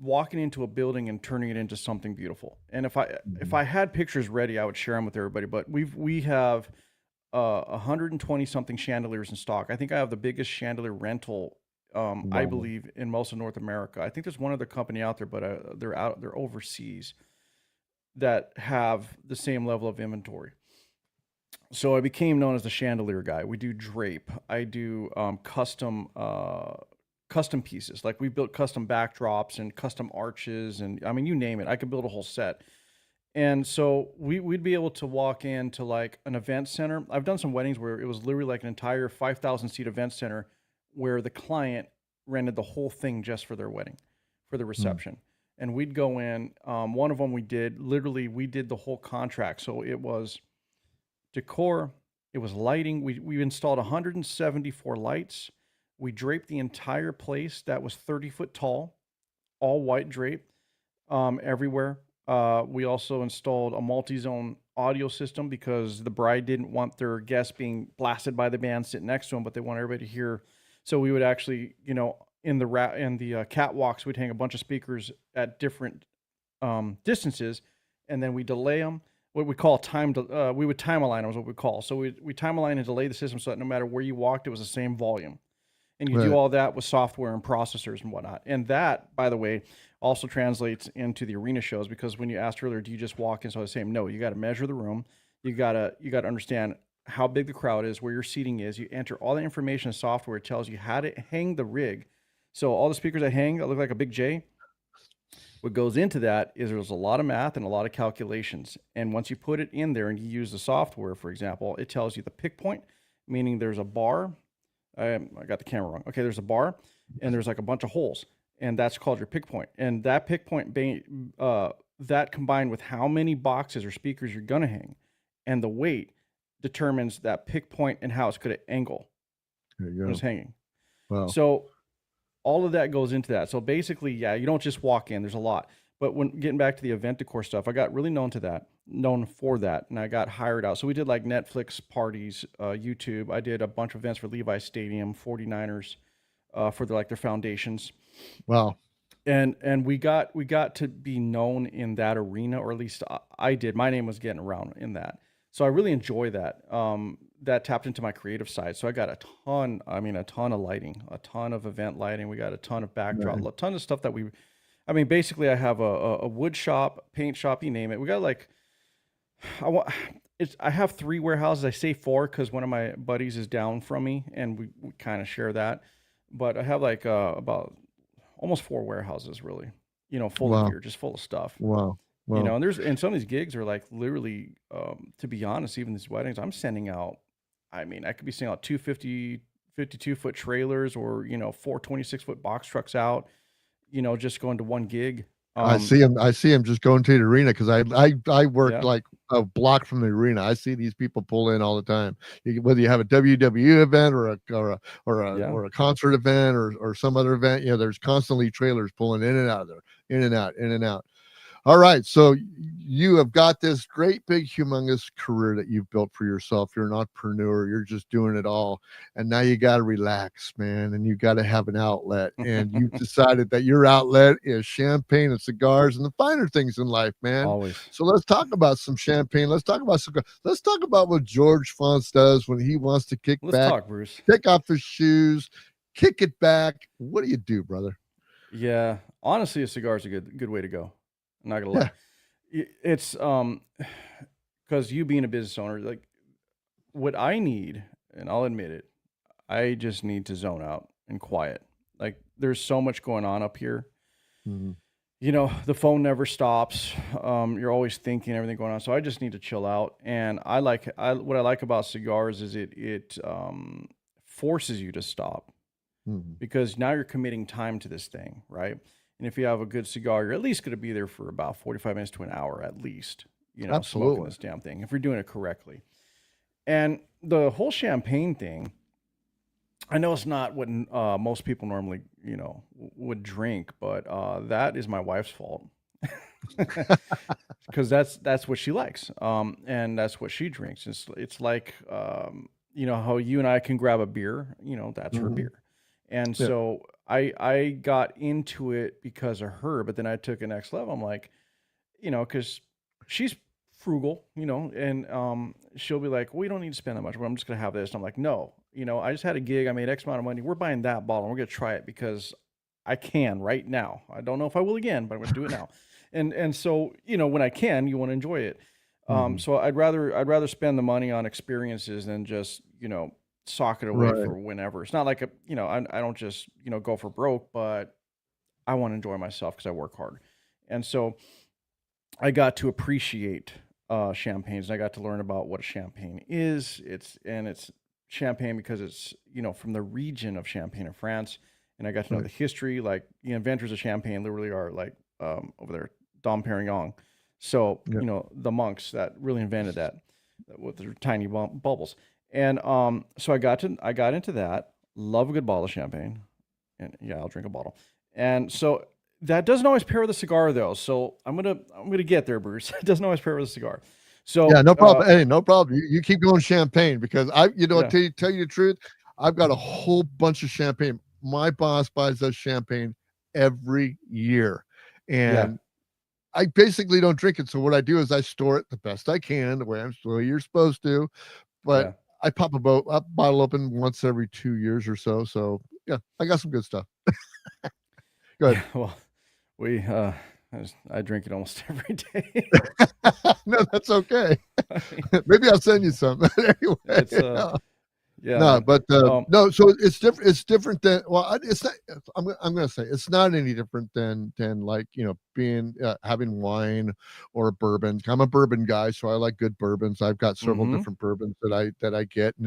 walking into a building and turning it into something beautiful. And if I had pictures ready, I would share them with everybody. But we have 120 something chandeliers in stock. I think I have the biggest chandelier rental, I believe, in most of North America. I think there's one other company out there, but they're overseas, that have the same level of inventory. So I became known as the chandelier guy. We do drape. I do custom pieces. Like we built custom backdrops and custom arches, and I mean, you name it. I could build a whole set. And so we'd be able to walk into like an event center. I've done some weddings where it was literally like an entire 5,000 seat event center where the client rented the whole thing just for their wedding, for the reception. And we'd go in. One of them we did the whole contract. So it was decor, it was lighting. We installed 174 lights. We draped the entire place that was 30-foot tall, all white drape, everywhere. We also installed a multi-zone audio system because the bride didn't want their guests being blasted by the band sitting next to them, but they want everybody to hear. So we would actually, in the catwalks, we'd hang a bunch of speakers at different distances, and then we delay them. What we call we would time align them is what we call. So we time align and delay the system so that no matter where you walked, it was the same volume. And you do all that with software and processors and whatnot. And that, by the way, also translates into the arena shows, because when you asked earlier, do you just walk in? So I was saying, no, you got to measure the room. You gotta understand how big the crowd is, where your seating is. You enter all the information in software. It tells you how to hang the rig. So all the speakers that hang that look like a big J, what goes into that is there's a lot of math and a lot of calculations. And once you put it in there and you use the software, for example, it tells you the pick point, meaning there's a bar. I got the camera wrong. Okay, there's a bar and there's like a bunch of holes, and that's called your pick point. And that pick point, that combined with how many boxes or speakers you're going to hang and the weight determines that pick point and how it's going to angle when it's hanging. Wow. So all of that goes into that. So basically, yeah, you don't just walk in. There's a lot. But when getting back to the event decor stuff, I got really known for that, and I got hired out. So we did like Netflix parties, YouTube. I did a bunch of events for Levi's Stadium, 49ers, for their foundations. Wow. And we got to be known in that arena, or at least I did. My name was getting around in that. So I really enjoy that. That tapped into my creative side. So I got a ton of lighting, a ton of event lighting. We got a ton of backdrop, a ton of stuff that basically I have a wood shop, paint shop, you name it. We got I have 3 warehouses. I say 4 because one of my buddies is down from me, and we kind of share that. But I have about almost 4 warehouses, really, full of gear, just full of stuff. Wow. And some of these gigs are like literally, to be honest, even these weddings, I'm sending out, I could be sending out 2 52-foot trailers, or, 4 26-foot box trucks out, just going to one gig. I see him just going to the arena, because I work like a block from the arena. I see these people pull in all the time. Whether you have a WWE event or a concert event or some other event, there's constantly trailers pulling in and out of there, in and out. All right, so you have got this great, big, humongous career that you've built for yourself. You're an entrepreneur. You're just doing it all. And now you got to relax, man, and you got to have an outlet. And you've decided that your outlet is champagne and cigars and the finer things in life, man. Always. So let's talk about some champagne. Let's talk about cigars. Let's talk about what George Fonts does when he wants to kick back. Let's talk, Bruce. Take off his shoes, kick it back. What do you do, brother? Yeah, honestly, a cigar is a good way to go. I'm not gonna lie. It's because you being a business owner, like what I need, and I'll admit it, I just need to zone out and quiet. Like there's so much going on up here. Mm-hmm. The phone never stops. You're always thinking everything going on. So I just need to chill out. And what I like about cigars is it forces you to stop, because now you're committing time to this thing, right? And if you have a good cigar, you're at least going to be there for about 45 minutes to an hour at least, smoking this damn thing, if you're doing it correctly. And the whole champagne thing, I know it's not what most people normally, would drink, but that is my wife's fault. Because that's what she likes. And that's what she drinks. It's like, how you and I can grab a beer, that's her beer. And so I got into it because of her, but then I took it next level. I'm like, because she's frugal, and she'll be like, well, we don't need to spend that much, but I'm just going to have this. And I'm like, no, I just had a gig. I made X amount of money. We're buying that bottle. And we're going to try it because I can right now. I don't know if I will again, but I'm going to do it now. And so, when I can, you want to enjoy it. So I'd rather spend the money on experiences than just, sock it away for whenever. It's not like I don't just, go for broke, but I want to enjoy myself because I work hard. And so I got to appreciate champagnes, and I got to learn about what a champagne is. It's champagne because it's, from the region of Champagne in France. And I got to know the history, like the inventors of champagne literally are like over there, Dom Perignon. So, the monks that really invented that with their tiny bubbles. And so I got into that. Love a good bottle of champagne, and I'll drink a bottle. And so that doesn't always pair with a cigar, though. So I'm gonna get there, Bruce. It doesn't always pair with a cigar. So yeah, no problem. Hey, no problem. You keep going champagne, because tell you the truth, I've got a whole bunch of champagne. My boss buys us champagne every year, and I basically don't drink it. So what I do is I store it the best I can, the way you're supposed to, but I pop a bottle open once every 2 years or so. So yeah, I got some good stuff. Go ahead. Well, we I drink it almost every day. No, that's okay. I mean, Maybe I'll send you some. Anyway, it's yeah, no, man. but no. So it's different. It's different than it's not. I'm going to say it's not any different than like being having wine or bourbon. I'm a bourbon guy, so I like good bourbons. I've got several Mhm. different bourbons that I get, and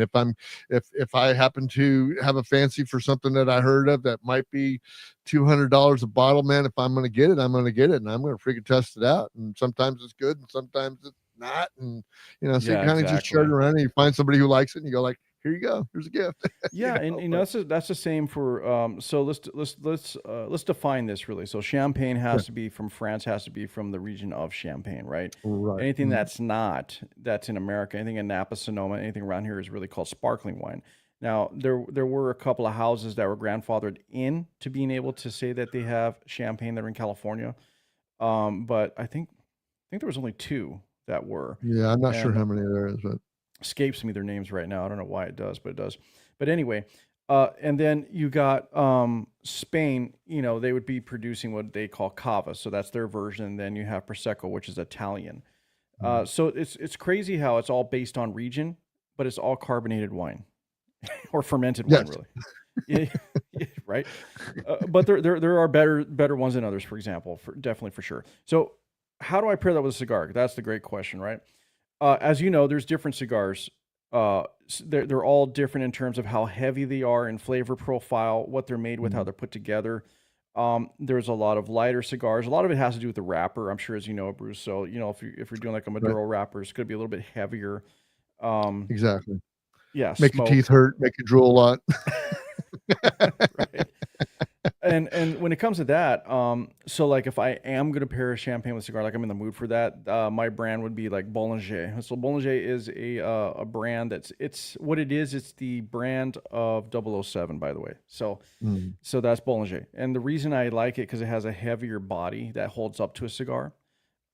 if I happen to have a fancy for something that I heard of that might be $200 a bottle, man, if I'm going to get it, I'm going to get it, and I'm going to freaking test it out. And sometimes it's good, and sometimes it's not, and so you Yeah, kind of just share it exactly. around, and you find somebody who likes it, and you go like, here you go, here's a gift. Yeah, and But that's the same for so let's define this really. So champagne yeah, has to be from France, has to be from the region of Champagne, right? right. Anything that's not, that's in America, anything in Napa, Sonoma, anything around here is really called sparkling wine. Now, there were a couple of houses that were grandfathered in to being able to say that they have champagne that are in California. But I think there was only two that were, Yeah, I'm not sure and how many there is, but escapes me their names right now. I don't know why it does, but it does. But anyway, and then you got Spain. They would be producing what they call cava, so that's their version. Then you have prosecco, which is Italian. mm, So it's crazy how it's all based on region, but it's all carbonated wine or fermented wine, yes, really. Yeah, yeah, right. But there are better ones than others. For example, definitely for sure. So how do I pair that with a cigar? That's the great question, right? As you know, there's different cigars. They're all different in terms of how heavy they are in flavor profile, what they're made with, how mm, they're put together. There's a lot of lighter cigars. A lot of it has to do with the wrapper. I'm sure, as you know, Bruce. So if you're doing like a right, Maduro wrapper, it's going to be a little bit heavier. Um, exactly. yeah, Make your teeth smoke. hurt, make you drool a lot. Right. And when it comes to that, so like if I am gonna pair a champagne with cigar, like I'm in the mood for that, my brand would be like Bollinger. So Bollinger is a brand it's what it is. It's the brand of 007, by the way. Mm, So that's Bollinger, and the reason I like it because it has a heavier body that holds up to a cigar.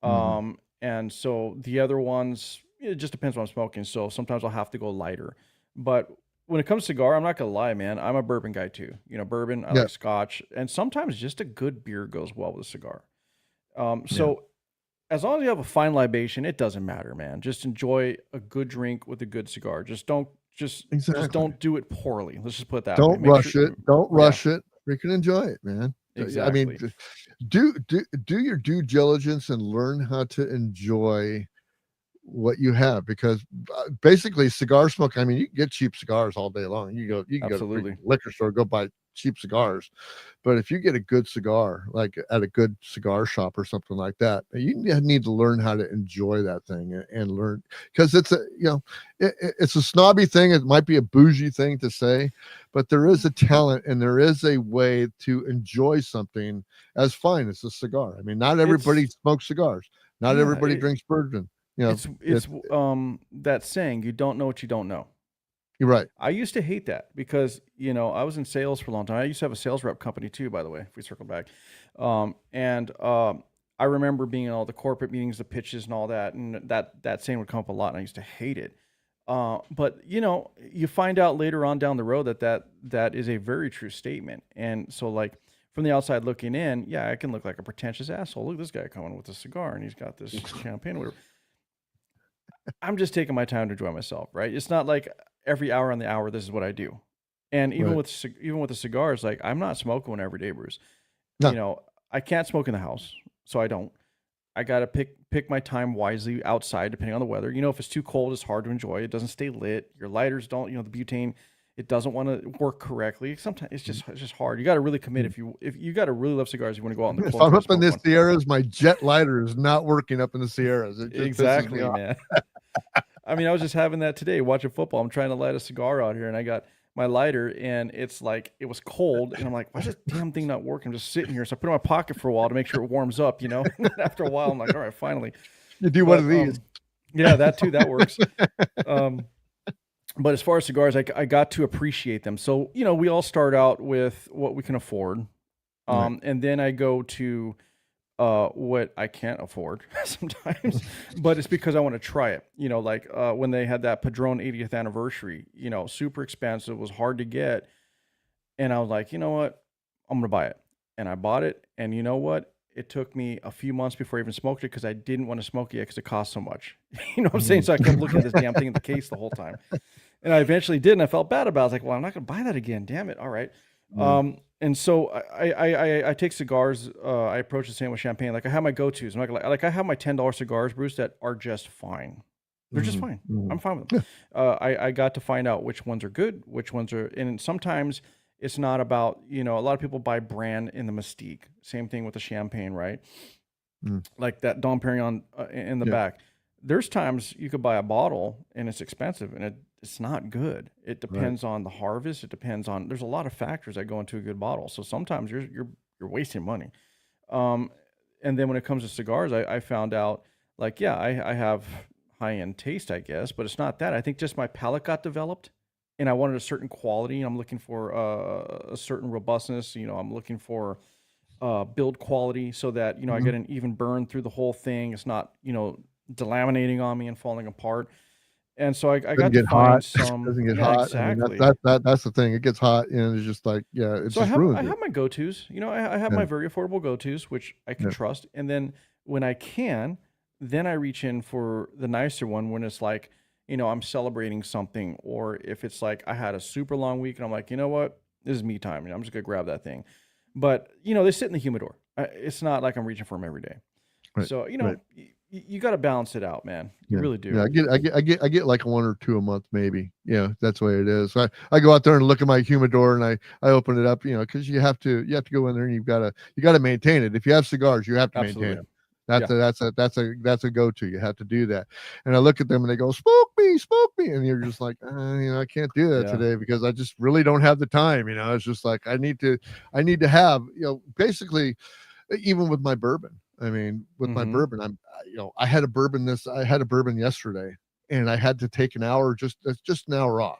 mm, And so the other ones, it just depends what I'm smoking. So sometimes I'll have to go lighter. But when it comes to cigar, I'm not gonna lie, man. I'm a bourbon guy too. Bourbon. I yeah, like Scotch, and sometimes just a good beer goes well with a cigar. yeah, So as long as you have a fine libation, it doesn't matter, man. Just enjoy a good drink with a good cigar. Just exactly. don't do it poorly. Let's just put it that way. Don't Make sure. rush it. Don't Yeah, rush it. Freaking enjoy it, man. I mean, exactly. do your due diligence and learn how to enjoy what you have, because basically cigar smoke, I mean, you can get cheap cigars all day long. You can go to freaking Absolutely. liquor store, go buy cheap cigars, but if you get a good cigar like at a good cigar shop or something like that, you need to learn how to enjoy that thing, and learn, because it's a snobby thing, it might be a bougie thing to say, but there is a talent and there is a way to enjoy something as fine as a cigar. I mean, not everybody It's smokes cigars, not yeah. everybody drinks bourbon. you know It's it, that saying, you don't know what you don't know. you're right. I used to hate that because, I was in sales for a long time. I used to have a sales rep company too, by the way, if we circle back. And I remember being in all the corporate meetings, the pitches and all that, and that saying would come up a lot, and I used to hate it. But you find out later on down the road that is a very true statement. And so like from the outside looking in, yeah, I can look like a pretentious asshole. Look at this guy coming with a cigar and he's got this champagne or whatever. I'm just taking my time to enjoy myself, right? It's not like every hour on the hour, this is what I do. And even Right. with the cigars, like I'm not smoking one every day, Bruce. No. I can't smoke in the house, so I don't. I gotta pick my time wisely outside, depending on the weather. If it's too cold, it's hard to enjoy. It doesn't stay lit. Your lighters don't, the butane, it doesn't want to work correctly. Sometimes it's just hard. You got to really commit if you got to really love cigars. You want to go out in the If cold I'm to up in smoke the one. Sierras, my jet lighter is not working up in the Sierras. It just pisses me Exactly, off. man. I mean, I was just having that today watching football. I'm trying to light a cigar out here, and I got my lighter, and it's like it was cold, and I'm like, why is this damn thing not working? I'm just sitting here, so I put it in my pocket for a while to make sure it warms up, And then after a while, I'm like, all right, finally. You do one But of these. yeah, that too, that works. Um, but as far as cigars, I got to appreciate them. So we all start out with what we can afford, Right. and then I go to what I can't afford sometimes, but it's because I want to try it. Like when they had that Padron 80th anniversary, super expensive, was hard to get. And I was like, you know what? I'm going to buy it. And I bought it. And you know what? It took me a few months before I even smoked it because I didn't want to smoke it yet because it cost so much. You know what I'm saying? So I kept looking at this damn thing in the case the whole time. And I eventually did, and I felt bad about it. I was like, well, I'm not going to buy that again. Damn it. All right. And so I take cigars. I approach the same with champagne. Like I have my go-tos. I'm like I have my $10 cigars, Bruce, that are just fine. They're just fine. I'm fine with them. I got to find out which ones are good, which ones are, and sometimes it's not about, a lot of people buy brand in the mystique. Same thing with the champagne, right? Like that Dom Perignon in the back. There's times you could buy a bottle and it's expensive and it's not good. It depends on the harvest. It depends on, there's a lot of factors that go into a good bottle. So sometimes you're wasting money. And then when it comes to cigars, I found out like, I have high-end taste, I guess, but it's not that. I think just my palate got developed and I wanted a certain quality. I'm looking for a certain robustness. I'm looking for build quality so that, I get an even burn through the whole thing. It's not, delaminating on me and falling apart. And so I got to find some. Doesn't get hot. Exactly. I mean, that's the thing. It gets hot and it's just like, it's so just I have my go-tos. I have my very affordable go-tos, which I can trust. And then when I can, then I reach in for the nicer one when it's like, I'm celebrating something, or if it's like I had a super long week and I'm like, you know what, this is me time. I'm just gonna grab that thing. But they sit in the humidor. It's not like I'm reaching for them every day. Right. So you got to balance it out, man. You really do. Yeah, I get like one or two a month, maybe. Yeah, that's the way it is. So I go out there and look at my humidor and I open it up, because you have to go in there and you got to maintain it. If you have cigars, you have to maintain them. That's a go-to. You have to do that. And I look at them and they go, smoke me. And you're just like, I can't do that today because I just really don't have the time. It's just like, I need to have, basically even with my bourbon. I mean, with my bourbon, I had a bourbon yesterday and I had to take an hour, just an hour off,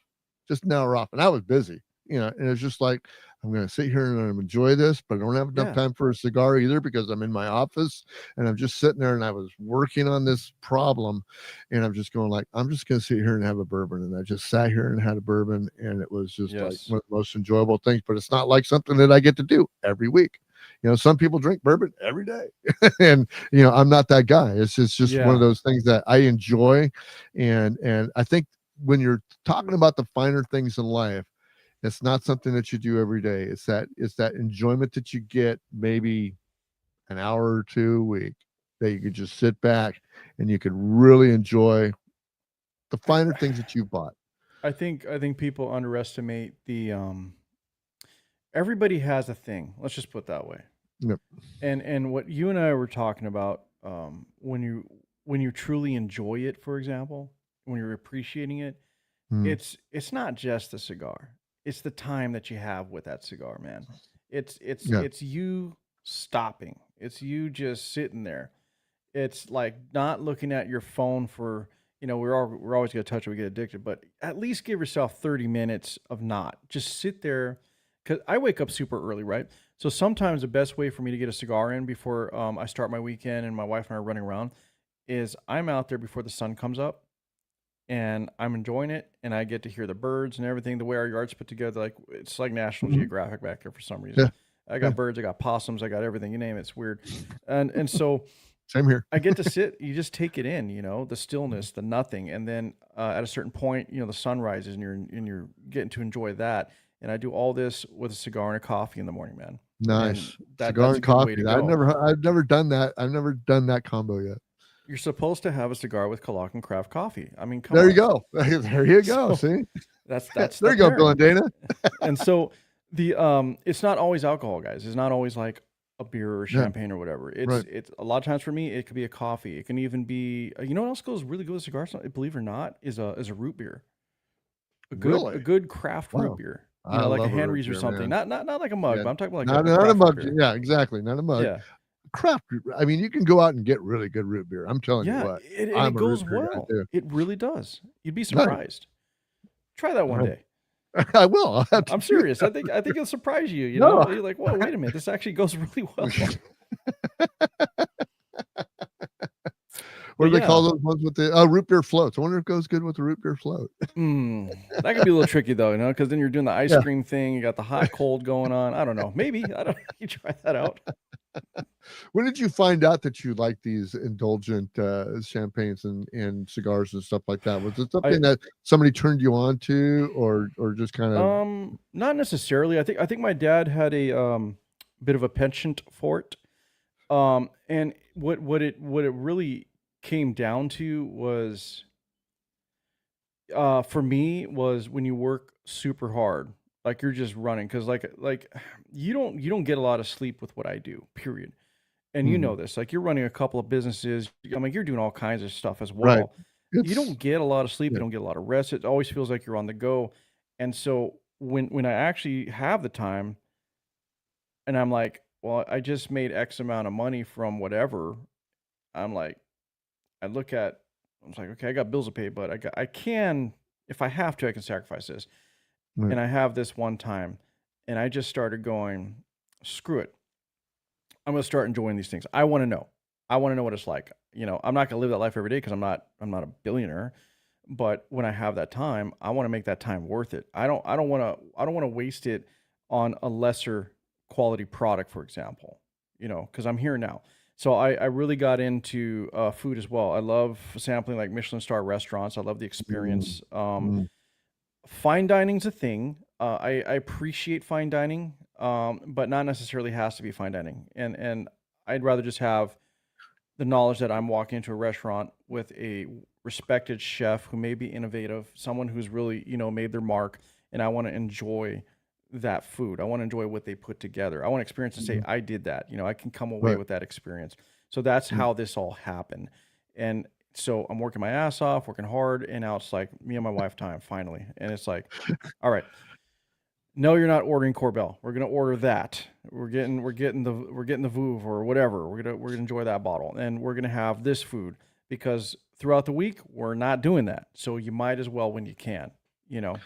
and I was busy, and it's just like, I'm going to sit here and I'm enjoy this, but I don't have enough time for a cigar either because I'm in my office and I'm just sitting there and I was working on this problem and I'm just going like, I'm just going to sit here and have a bourbon. And I just sat here and had a bourbon and it was just like one of the most enjoyable things, but it's not like something that I get to do every week. Some people drink bourbon every day and, I'm not that guy. It's just one of those things that I enjoy. And I think when you're talking about the finer things in life, it's not something that you do every day. It's that enjoyment that you get maybe an hour or two a week that you could just sit back and you could really enjoy the finer things that you bought. I think people underestimate the everybody has a thing. Let's just put it that way. Yep. And what you and I were talking about, when you truly enjoy it, for example, when you're appreciating it, it's not just the cigar. It's the time that you have with that cigar, man. It's you stopping. It's you just sitting there. It's like not looking at your phone for, we're always going to touch it, we get addicted, but at least give yourself 30 minutes of not. Just sit there. Because I wake up super early, right? So sometimes the best way for me to get a cigar in before I start my weekend and my wife and I are running around is I'm out there before the sun comes up and I'm enjoying it and I get to hear the birds and everything, the way our yard's put together. Like it's like National Geographic back there for some reason. Yeah. I got birds, I got possums, I got everything, you name it. It's weird. And so same here. I get to sit, you just take it in, the stillness, the nothing. And then at a certain point, the sun rises and you're getting to enjoy that. And I do all this with a cigar and a coffee in the morning, man. Nice. Cigar and coffee. I've never done that. I've never done that combo yet. You're supposed to have a cigar with Cologne Craft Coffee. I mean, come there on. you go. There you go. See, that's there you go, Bill and Dana. And so it's not always alcohol, guys. It's not always like a beer or champagne or whatever. It's a lot of times for me, it could be a coffee. It can even be, what else goes really good with cigars? Believe it or not, is a root beer. A good craft root beer. Like a hand raise or something. Not like a mug, but I'm talking about like not a mug. Beer. Yeah, exactly. Not a mug. Yeah. Craft root. I mean, you can go out and get really good root beer. I'm telling you what. It goes well. It really does. You'd be surprised. Try that one day. I will. I'm serious. I think it'll surprise you. You're like, whoa, wait a minute. This actually goes really well. What do But they call yeah, those ones with the root beer floats? I wonder if it goes good with the root beer float. that could be a little tricky though, because then you're doing the ice Yeah. cream thing. You got the hot cold going on. I don't know. Maybe I don't. You try that out. When did you find out that you like these indulgent champagnes and cigars and stuff like that? Was it something that somebody turned you on to, or just kind of? Not necessarily. I think my dad had a bit of a penchant for it. And what it really came down to was for me was when you work super hard, like you're just running, because like you don't get a lot of sleep with what I do, period. And you Mhm. know this, like you're running a couple of businesses. I mean, you're doing all kinds of stuff as Right. well. You It's don't get a lot of sleep. You yeah. don't get a lot of rest. It always feels like you're on the go. And so when I actually have the time, and I'm like, well, I just made X amount of money from whatever. I'm like, I look at, I was like, okay, I got bills to pay, but I can, if I have to, I can sacrifice this. Right. And I have this one time, and I just started going, screw it. I'm gonna start enjoying these things. I want to know. I want to know what it's like. I'm not gonna live that life every day because I'm not a billionaire. But when I have that time, I want to make that time worth it. I don't want to waste it on a lesser quality product, for example. Because I'm here now. So I really got into food as well. I love sampling like Michelin star restaurants. I love the Mm, experience. mm. Fine dining's a thing. I appreciate fine dining, but not necessarily has to be fine dining. And I'd rather just have the knowledge that I'm walking into a restaurant with a respected chef who may be innovative, someone who's really, made their mark, and I want to enjoy that food. I want to enjoy what they put together. I want to experience and say, Mhm. I did that. I can come away Right. with that experience. So that's Mm. how this all happened. And so I'm working my ass off, working hard, and now it's like me and my wife time finally. And it's like, all right, no, you're not ordering Corbel. We're gonna order that. We're getting the Vouv or whatever. We're gonna enjoy that bottle, and we're gonna have this food because throughout the week we're not doing that. So you might as well when you can, you know.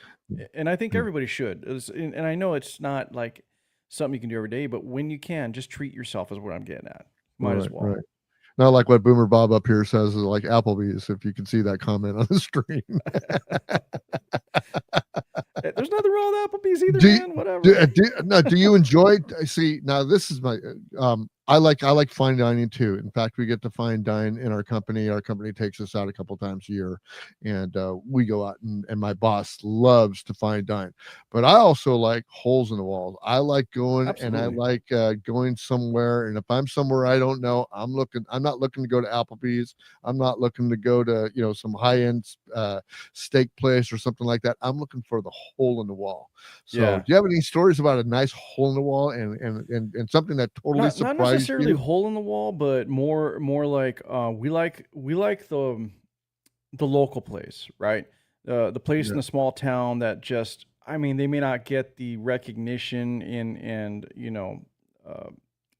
And I think Yeah. everybody should. And I know it's not like something you can do every day, but when you can, just treat yourself is what I'm getting at. Might as Right. well. Right. Not like what Boomer Bob up here says is like Applebee's. If you can see that comment on the screen. There's nothing wrong with Applebee's either, Do you, man. Whatever. do you enjoy? I see. Now this is my. I like fine dining too. In fact, we get to fine dine in our company. Our company takes us out a couple times a year, and we go out. And my boss loves to fine dine. But I also like holes in the walls. I like going and I Absolutely. like going somewhere. And if I'm somewhere I don't know, I'm looking. I'm not looking to go to Applebee's. I'm not looking to go to some high end steak place or something like that. I'm looking for the hole in the wall. So, do Yeah. you have any stories about a nice hole in the wall and something that totally Not surprised necessarily you? hole in the wall, but more like we like the local place, right? The place Yeah, in the small town that just, I mean, they may not get the recognition in and uh,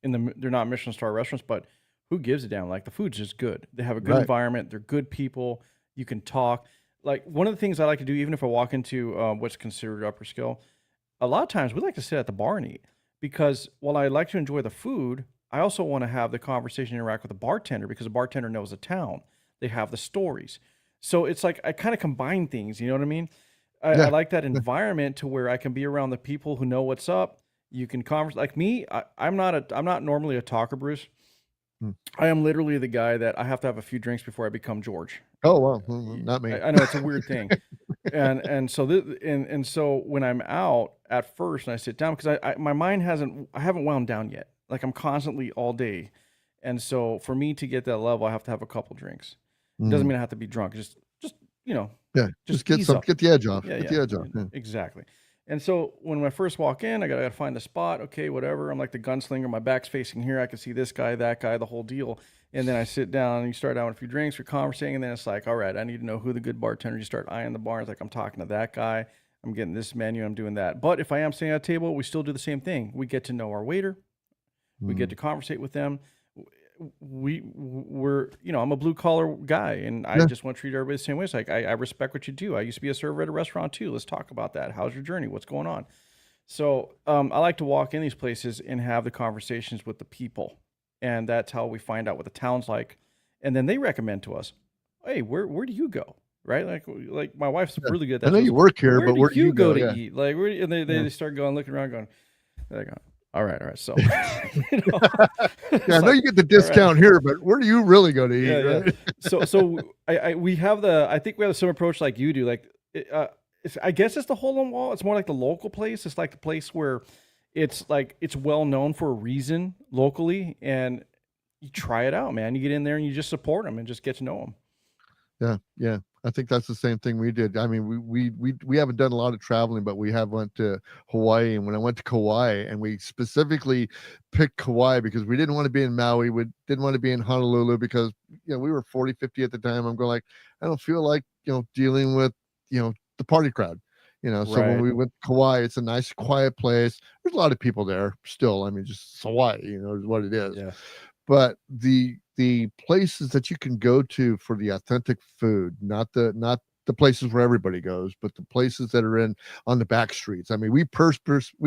they're not Michelin star restaurants, but who gives a damn? Like the food's just good. They have a good right. environment. They're good people. You can talk. Like one of the things I like to do, even if I walk into what's considered upper skill, a lot of times we like to sit at the bar and eat because while I like to enjoy the food, I also want to have the conversation, interact with the bartender because the bartender knows the town. They have the stories. So it's like I kind of combine things, you know what I mean? I Yeah, like that yeah. environment to where I can be around the people who know what's up. You can converse like me. I'm not normally a talker, Bruce. Mm. I am literally the guy that I have to have a few drinks before I become George. Oh, well, Y- not me. I know it's a weird thing, and so when I'm out at first and I sit down because my mind I haven't wound down yet. Like I'm constantly all day, and so for me to get that level, I have to have a couple drinks. It doesn't Mm. mean I have to be drunk. Just you know, Yeah, just just get ease some, up. get the edge off. Yeah, Get yeah, the edge off. Yeah. exactly. And so when I first walk in, I gotta find the spot. Okay, whatever. I'm like the gunslinger. My back's facing here. I can see this guy, that guy, the whole deal. And then I sit down and you start out with a few drinks, you're conversing, and then it's like, all right, I need to know who the good bartender. You start eyeing the bar. It's like I'm talking to that guy. I'm getting this menu. I'm doing that. But if I am sitting at a table, we still do the same thing. We get to know our waiter. We get Mm. to conversate with them. We're I'm a blue collar guy, and I Yeah. just want to treat everybody the same way. It's like I respect what you do. I used to be a server at a restaurant too. Let's talk about that. How's your journey? What's going on? So I like to walk in these places and have the conversations with the people, and that's how we find out what the town's like. and then they recommend to us, hey, where do you go? Right? Like my wife's really good at that. I know She you goes, work here, but where do you go to Yeah. eat? Like, and they Yeah. start going, looking around, going, they're going, all right. So, Yeah, I know you get the discount here, but where do you really go to eat? Right? So we have I think we have the same approach like you do. Like, I guess it's the hole in the wall. It's more like the local place. It's like the place where it's like it's well known for a reason locally, and you try it out, man. You get in there and you just support them and just get to know them. Yeah. I think that's the same thing we did. I mean, we haven't done a lot of traveling, but we have went to Hawaii. And when I went to Kauai, and we specifically picked Kauai because we didn't want to be in Maui. We didn't want to be in Honolulu because, we were 40, 50 at the time. I'm going like, I don't feel like, dealing with, the party crowd. So when we went to Kauai, it's a nice, quiet place. There's a lot of people there still. I mean, just Hawaii, is what it is. Yeah. But the places that you can go to for the authentic food, not the places where everybody goes, but the places that are on the back streets. I mean, we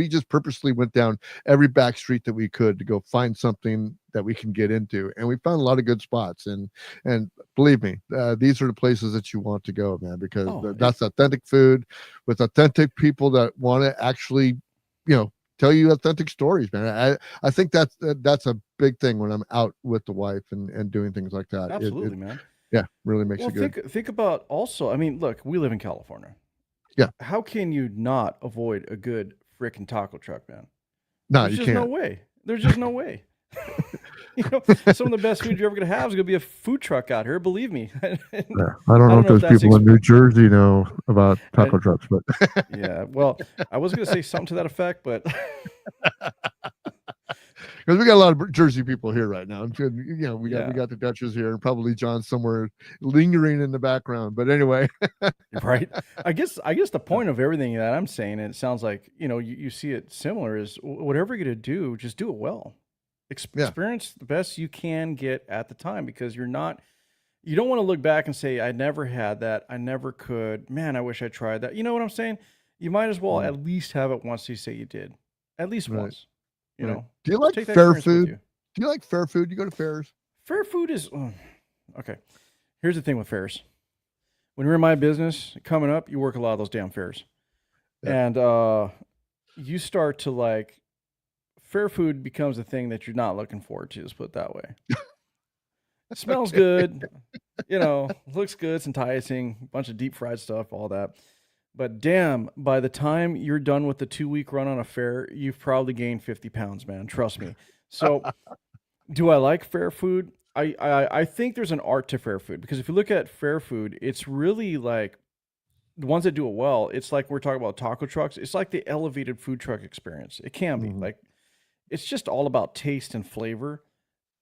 just purposely went down every back street that we could to go find something that we can get into, and we found a lot of good spots. And believe me, these are the places that you want to go, man, because that's authentic food with authentic people that want to actually, tell you authentic stories, man. I think that's a big thing when I'm out with the wife and doing things like that. Absolutely, man. Yeah, really makes it good. Think about also, I mean, look, we live in California. Yeah. How can you not avoid a good freaking taco truck, man? No, There's you just can't. no way. There's just no way. Some of the best food you're ever going to have is going to be a food truck out here. Believe me. I don't know if those people in New Jersey know about taco trucks, but yeah. Well, I was going to say something to that effect, but because we got a lot of Jersey people here right now. We got the Dutchess here, and probably John somewhere lingering in the background. But anyway, right. I guess the point of everything that I'm saying, and it sounds like you see it similar, is whatever you're going to do, just do it well. Experience the best you can get at the time, because you don't want to look back and say, I never had that. I never could. Man, I wish I tried that. You know what I'm saying? You might as well at least have it once you say you did. At least once. Do you like fair food? Do you like fair food? You go to fairs? Fair food is okay. Here's the thing with fairs. When you're in my business coming up, you work a lot of those damn fairs. Yeah. And you start to like, fair food becomes a thing that you're not looking forward to, let's put it that way. It smells good, looks good, it's enticing, a bunch of deep fried stuff, all that. But damn, by the time you're done with the 2-week run on a fair, you've probably gained 50 pounds, man. Trust me. So do I like fair food? I think there's an art to fair food, because if you look at fair food, it's really like the ones that do it well. It's like we're talking about taco trucks. It's like the elevated food truck experience. It can be like, it's just all about taste and flavor,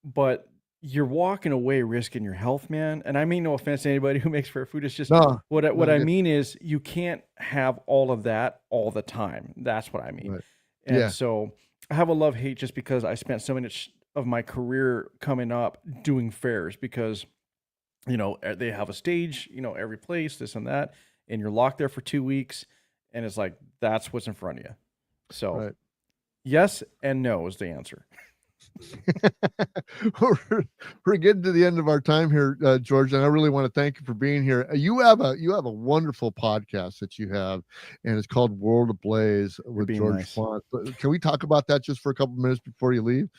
but you're walking away risking your health, man. And I mean, no offense to anybody who makes fair food. It's just what I mean is you can't have all of that all the time. That's what I mean. Right. And so I have a love-hate just because I spent so much of my career coming up doing fairs, because, they have a stage, every place, this and that, and you're locked there for 2 weeks, and it's like, that's what's in front of you. So yes and no is the answer. We're getting to the end of our time here, George, and I really want to thank you for being here. You have a wonderful podcast that you have, and it's called World Ablaze with George Font. Can we talk about that just for a couple minutes before you leave?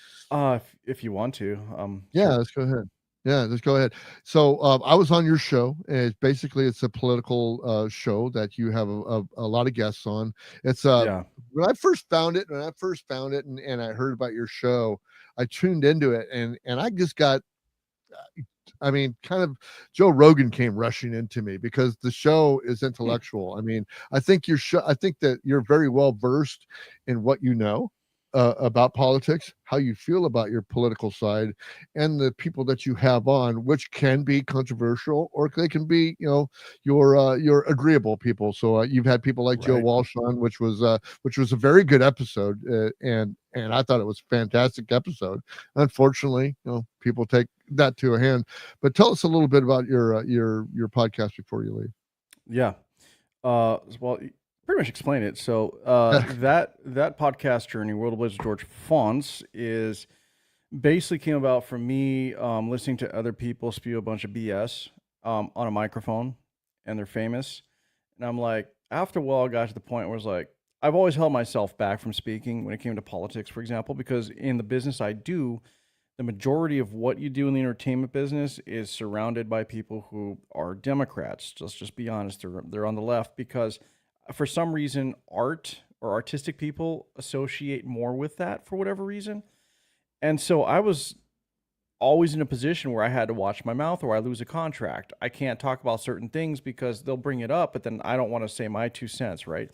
If you want to. Sure. Let's go ahead. Yeah, let's go ahead. So I was on your show. And it's a political show that you have a lot of guests on. It's when I first found it, and I heard about your show, I tuned into it, and I just got, I mean, kind of Joe Rogan came rushing into me, because the show is intellectual. I mean, I think that you're very well versed in what you know about politics, how you feel about your political side, and the people that you have on, which can be controversial, or they can be, your agreeable people. So you've had people like Joe Walsh on, which was a very good episode, and I thought it was a fantastic episode. Unfortunately, people take that to a hand. But tell us a little bit about your podcast before you leave. Yeah. Well, pretty much explain it. So that podcast journey, World Ablaze with George Fons, is basically came about from me listening to other people spew a bunch of BS on a microphone, and they're famous. And I'm like, after a while, I got to the point where it's like, I've always held myself back from speaking when it came to politics, for example, because in the business I do, the majority of what you do in the entertainment business is surrounded by people who are Democrats. Let's just be honest, they're on the left because for some reason, art or artistic people associate more with that for whatever reason. And so I was always in a position where I had to watch my mouth or I lose a contract. I can't talk about certain things because they'll bring it up, but then I don't want to say my 2 cents, right?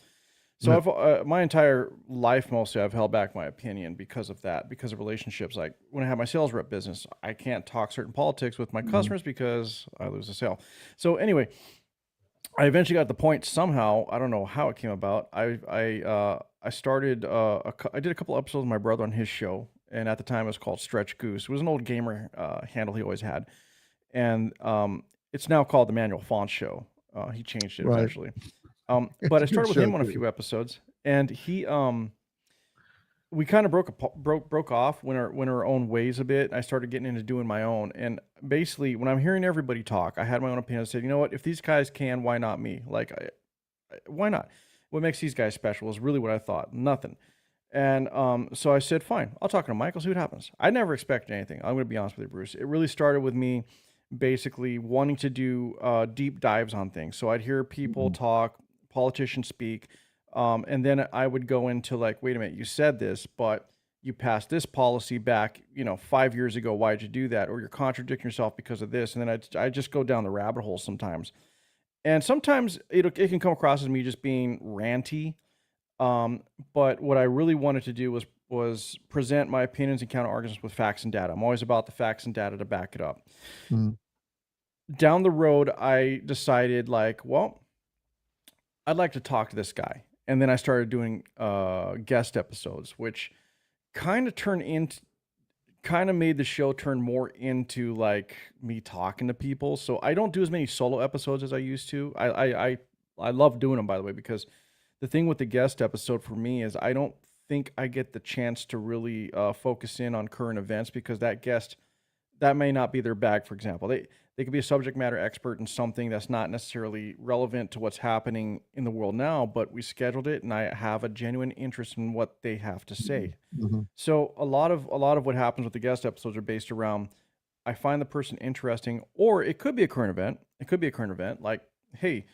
So I've my entire life mostly I've held back my opinion because of that, because of relationships. Like when I have my sales rep business, I can't talk certain politics with my customers because I lose a sale. So anyway, I eventually got to the point somehow, I don't know how it came about. I started I did a couple episodes with my brother on his show, and at the time it was called Stretch Goose. It was an old gamer handle he always had, and it's now called the Manuel Font Show. He changed it eventually. But I started with him on a few episodes, and he we kind of broke off, went our own ways a bit. I started getting into doing my own, and basically when I'm hearing everybody talk, I had my own opinion. I said, you know what, if these guys can, why not me? Like, why not? What makes these guys special is really what I thought. Nothing. And so I said, fine, I'll talk to Mike. I'll see what happens. I never expected anything. I'm going to be honest with you, Bruce. It really started with me basically wanting to do deep dives on things. So I'd hear people talk, politicians speak, and then I would go into like, wait a minute, you said this, but you passed this policy back, 5 years ago. Why'd you do that? Or you're contradicting yourself because of this. And then I just go down the rabbit hole sometimes. And sometimes it can come across as me just being ranty. But what I really wanted to do was present my opinions and counter arguments with facts and data. I'm always about the facts and data to back it up. Down the road, I decided like, well, I'd like to talk to this guy. And then I started doing guest episodes, which kind of made the show turn more into like me talking to people. So I don't do as many solo episodes as I used to. I love doing them, by the way, because the thing with the guest episode for me is I don't think I get the chance to really focus in on current events because that guest, that may not be their bag, for example. They could be a subject matter expert in something that's not necessarily relevant to what's happening in the world now, but we scheduled it and I have a genuine interest in what they have to say. So a lot of what happens with the guest episodes are based around, I find the person interesting, or it could be a current event. It could be a current event like, hey,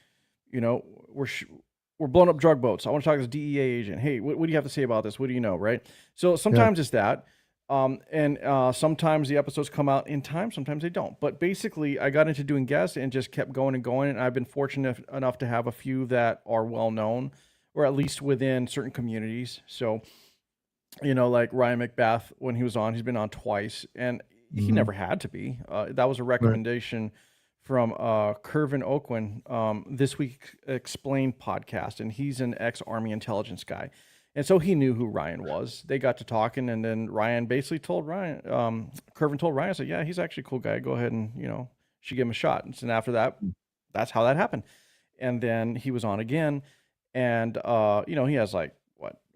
we're blowing up drug boats. I want to talk to this DEA agent. Hey, what do you have to say about this? What do you know, right? So sometimes it's that. And sometimes the episodes come out in time, sometimes they don't. But basically, I got into doing guests and just kept going and going. And I've been fortunate enough to have a few that are well known, or at least within certain communities. So, like Ryan McBath, when he was on, he's been on twice, and he never had to be. That was a recommendation from Kervin Oakwen, This Week Explained podcast, and he's an ex-Army intelligence guy. And so he knew who Ryan was. They got to talking, and then Ryan basically told Ryan, Kervin told Ryan, said, yeah, he's actually a cool guy. Go ahead and, should give him a shot. And after that, that's how that happened. And then he was on again. And, he has like,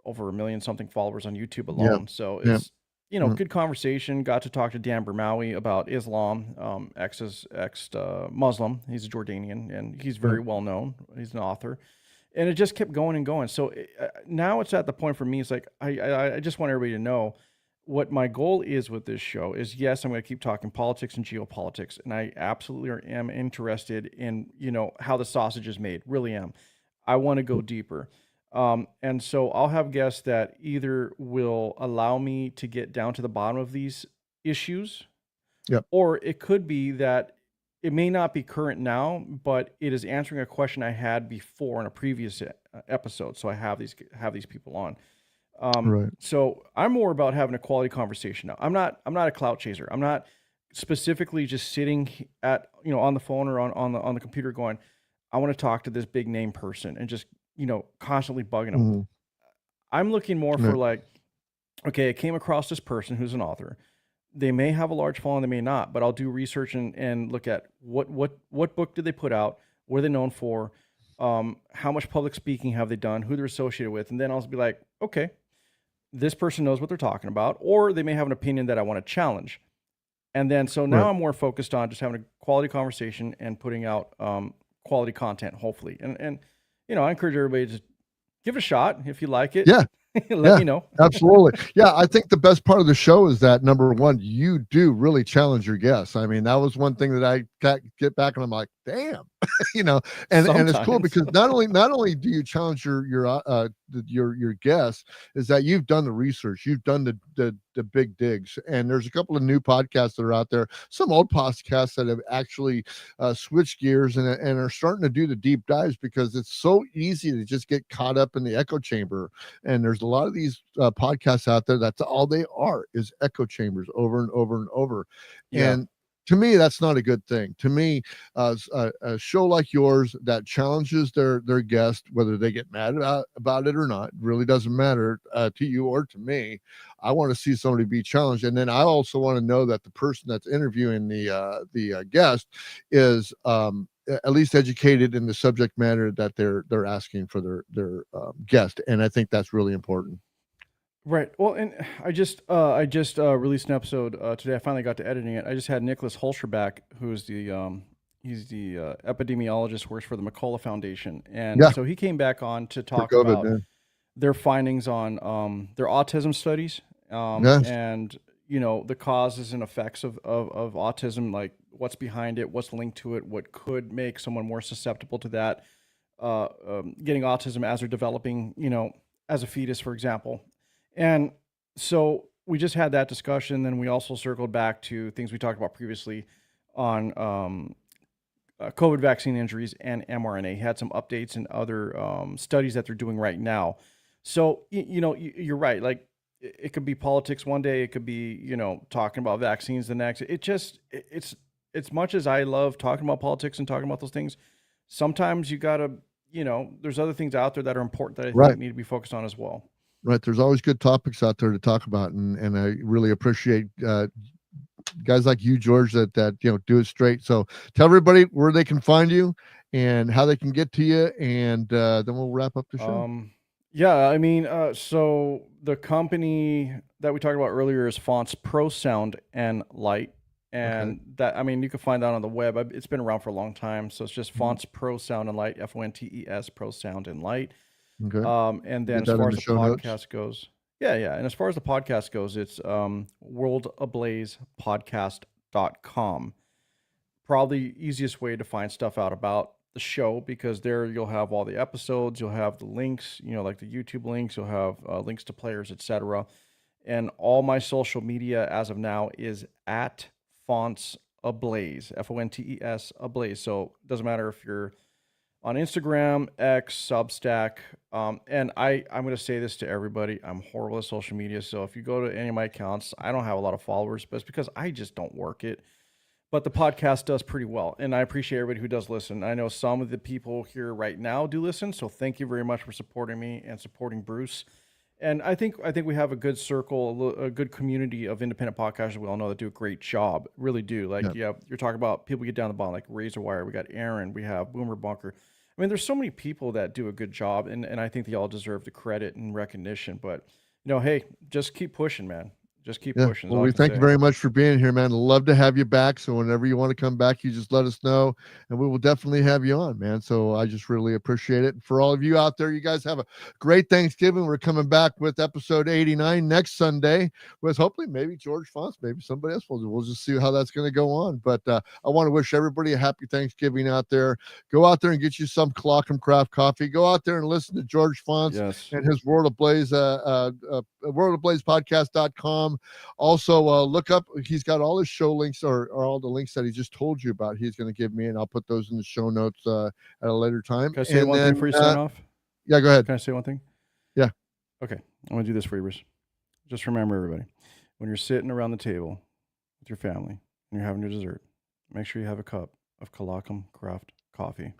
over 1 million something followers on YouTube alone. So it's, good conversation. Got to talk to Dan Bermawi about Islam, ex-Muslim. He's a Jordanian, and he's very well known. He's an author. And it just kept going and going. So now it's at the point for me, it's like, I just want everybody to know what my goal is with this show is, yes, I'm going to keep talking politics and geopolitics. And I absolutely am interested in, how the sausage is made. Really am. I want to go deeper. And so I'll have guests that either will allow me to get down to the bottom of these issues, or it could be that it may not be current now, but it is answering a question I had before in a previous episode. So I have these people on. So I'm more about having a quality conversation now. I'm not a clout chaser. I'm not specifically just sitting at, on the phone or on the computer going, I want to talk to this big name person and just, constantly bugging them. I'm looking more for like, okay, I came across this person who's an author. They may have a large following, they may not, but I'll do research and look at what book did they put out, what are they known for, how much public speaking have they done, who they're associated with, and then I'll be like, okay, this person knows what they're talking about, or they may have an opinion that I want to challenge. And then, so now Right. I'm more focused on just having a quality conversation and putting out quality content, hopefully. And I encourage everybody to give it a shot. If you like it, Yeah. let me know. Absolutely. Yeah, I think the best part of the show is that, number one, you do really challenge your guests. I mean, that was one thing that I get back and I'm like, damn, and it's cool Sometimes. because not only do you challenge your guests, is that you've done the research, you've done the big digs, and there's a couple of new podcasts that are out there, some old podcasts that have actually switched gears and are starting to do the deep dives, because it's so easy to just get caught up in the echo chamber. And there's a lot of these podcasts out there, that's all they are, is echo chambers over and over and over. Yeah. And to me, that's not a good thing. To me, a show like yours that challenges their guest, whether they get mad about it or not, really doesn't matter to you or to me. I want to see somebody be challenged, and then I also want to know that the person that's interviewing the guest is at least educated in the subject matter that they're asking for their guest, and I think that's really important. Right. Well, and I just released an episode today. I finally got to editing it. I just had Nicholas Holscher back, who's he's the epidemiologist, works for the McCullough Foundation, and Yeah. so he came back on to talk COVID, about man. their findings on their autism studies, Yes. and the causes and effects of autism, like what's behind it, what's linked to it, what could make someone more susceptible to that, getting autism as they're developing, as a fetus, for example. And so we just had that discussion. Then we also circled back to things we talked about previously on COVID vaccine injuries and mRNA. He had some updates and other studies that they're doing right now. So, you're right. Like, it could be politics one day. It could be, talking about vaccines the next. It's as much as I love talking about politics and talking about those things, sometimes you got to, there's other things out there that are important that I Right. think need to be focused on as well. Right. There's always good topics out there to talk about. And I really appreciate guys like you, George, that do it straight. So tell everybody where they can find you and how they can get to you. And then we'll wrap up the show. Yeah, I mean, so the company that we talked about earlier is Fonts Pro Sound and Light. And that, I mean, you can find that on the web. It's been around for a long time. So it's just Fonts Pro Sound and Light, FONTES Pro Sound and Light. Okay. And then Get as that far in as the the show notes. podcast goes, yeah. And as far as the podcast goes, it's worldablazepodcast.com. Probably easiest way to find stuff out about the show, because there you'll have all the episodes, you'll have the links, like the YouTube links, you'll have links to players, etc. And all my social media as of now is at Fonts Ablaze, FONTES Ablaze. So it doesn't matter if you're on Instagram, X, Substack. And I'm going to say this to everybody. I'm horrible at social media. So if you go to any of my accounts, I don't have a lot of followers, but it's because I just don't work it. But the podcast does pretty well. And I appreciate everybody who does listen. I know some of the people here right now do listen. So thank you very much for supporting me and supporting Bruce. And I think we have a good circle, a good community of independent podcasters we all know that do a great job. Really do. Like, you're talking about people get down the bottom, like Razorwire. We got Aaron. We have Boomer Bunker. I mean, there's so many people that do a good job, and I think they all deserve the credit and recognition. But, hey, just keep pushing, man. Just keep pushing. Well, we thank you very much for being here, man. Love to have you back. So whenever you want to come back, you just let us know, and we will definitely have you on, man. So I just really appreciate it. For all of you out there, you guys have a great Thanksgiving. We're coming back with episode 89 next Sunday with hopefully maybe George Fonts, maybe somebody else. We'll just see how that's going to go on. But I want to wish everybody a happy Thanksgiving out there. Go out there and get you some Clock and Craft coffee. Go out there and listen to George Fonts and his World of Blaze, worldablazepodcast.com. Also, look up, he's got all his show links or all the links that he just told you about. He's going to give me, and I'll put those in the show notes at a later time. Can I say one thing before you sign off? Yeah, go ahead. Can I say one thing? Yeah. Okay. I'm going to do this for you, Bruce. Just remember, everybody, when you're sitting around the table with your family and you're having your dessert, make sure you have a cup of Kalakam Craft coffee.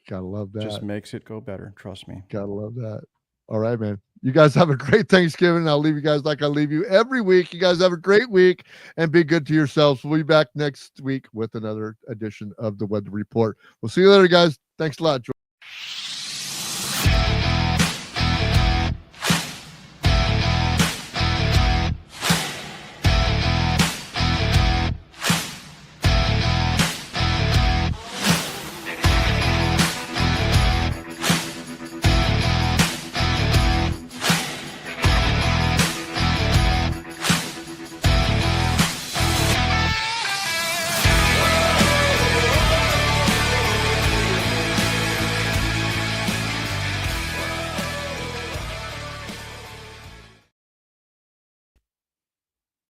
Gotta love that. Just makes it go better. Trust me. Gotta love that. All right, man. You guys have a great Thanksgiving. I'll leave you guys like I leave you every week. You guys have a great week and be good to yourselves. We'll be back next week with another edition of the Weather Report. We'll see you later, guys. Thanks a lot, George.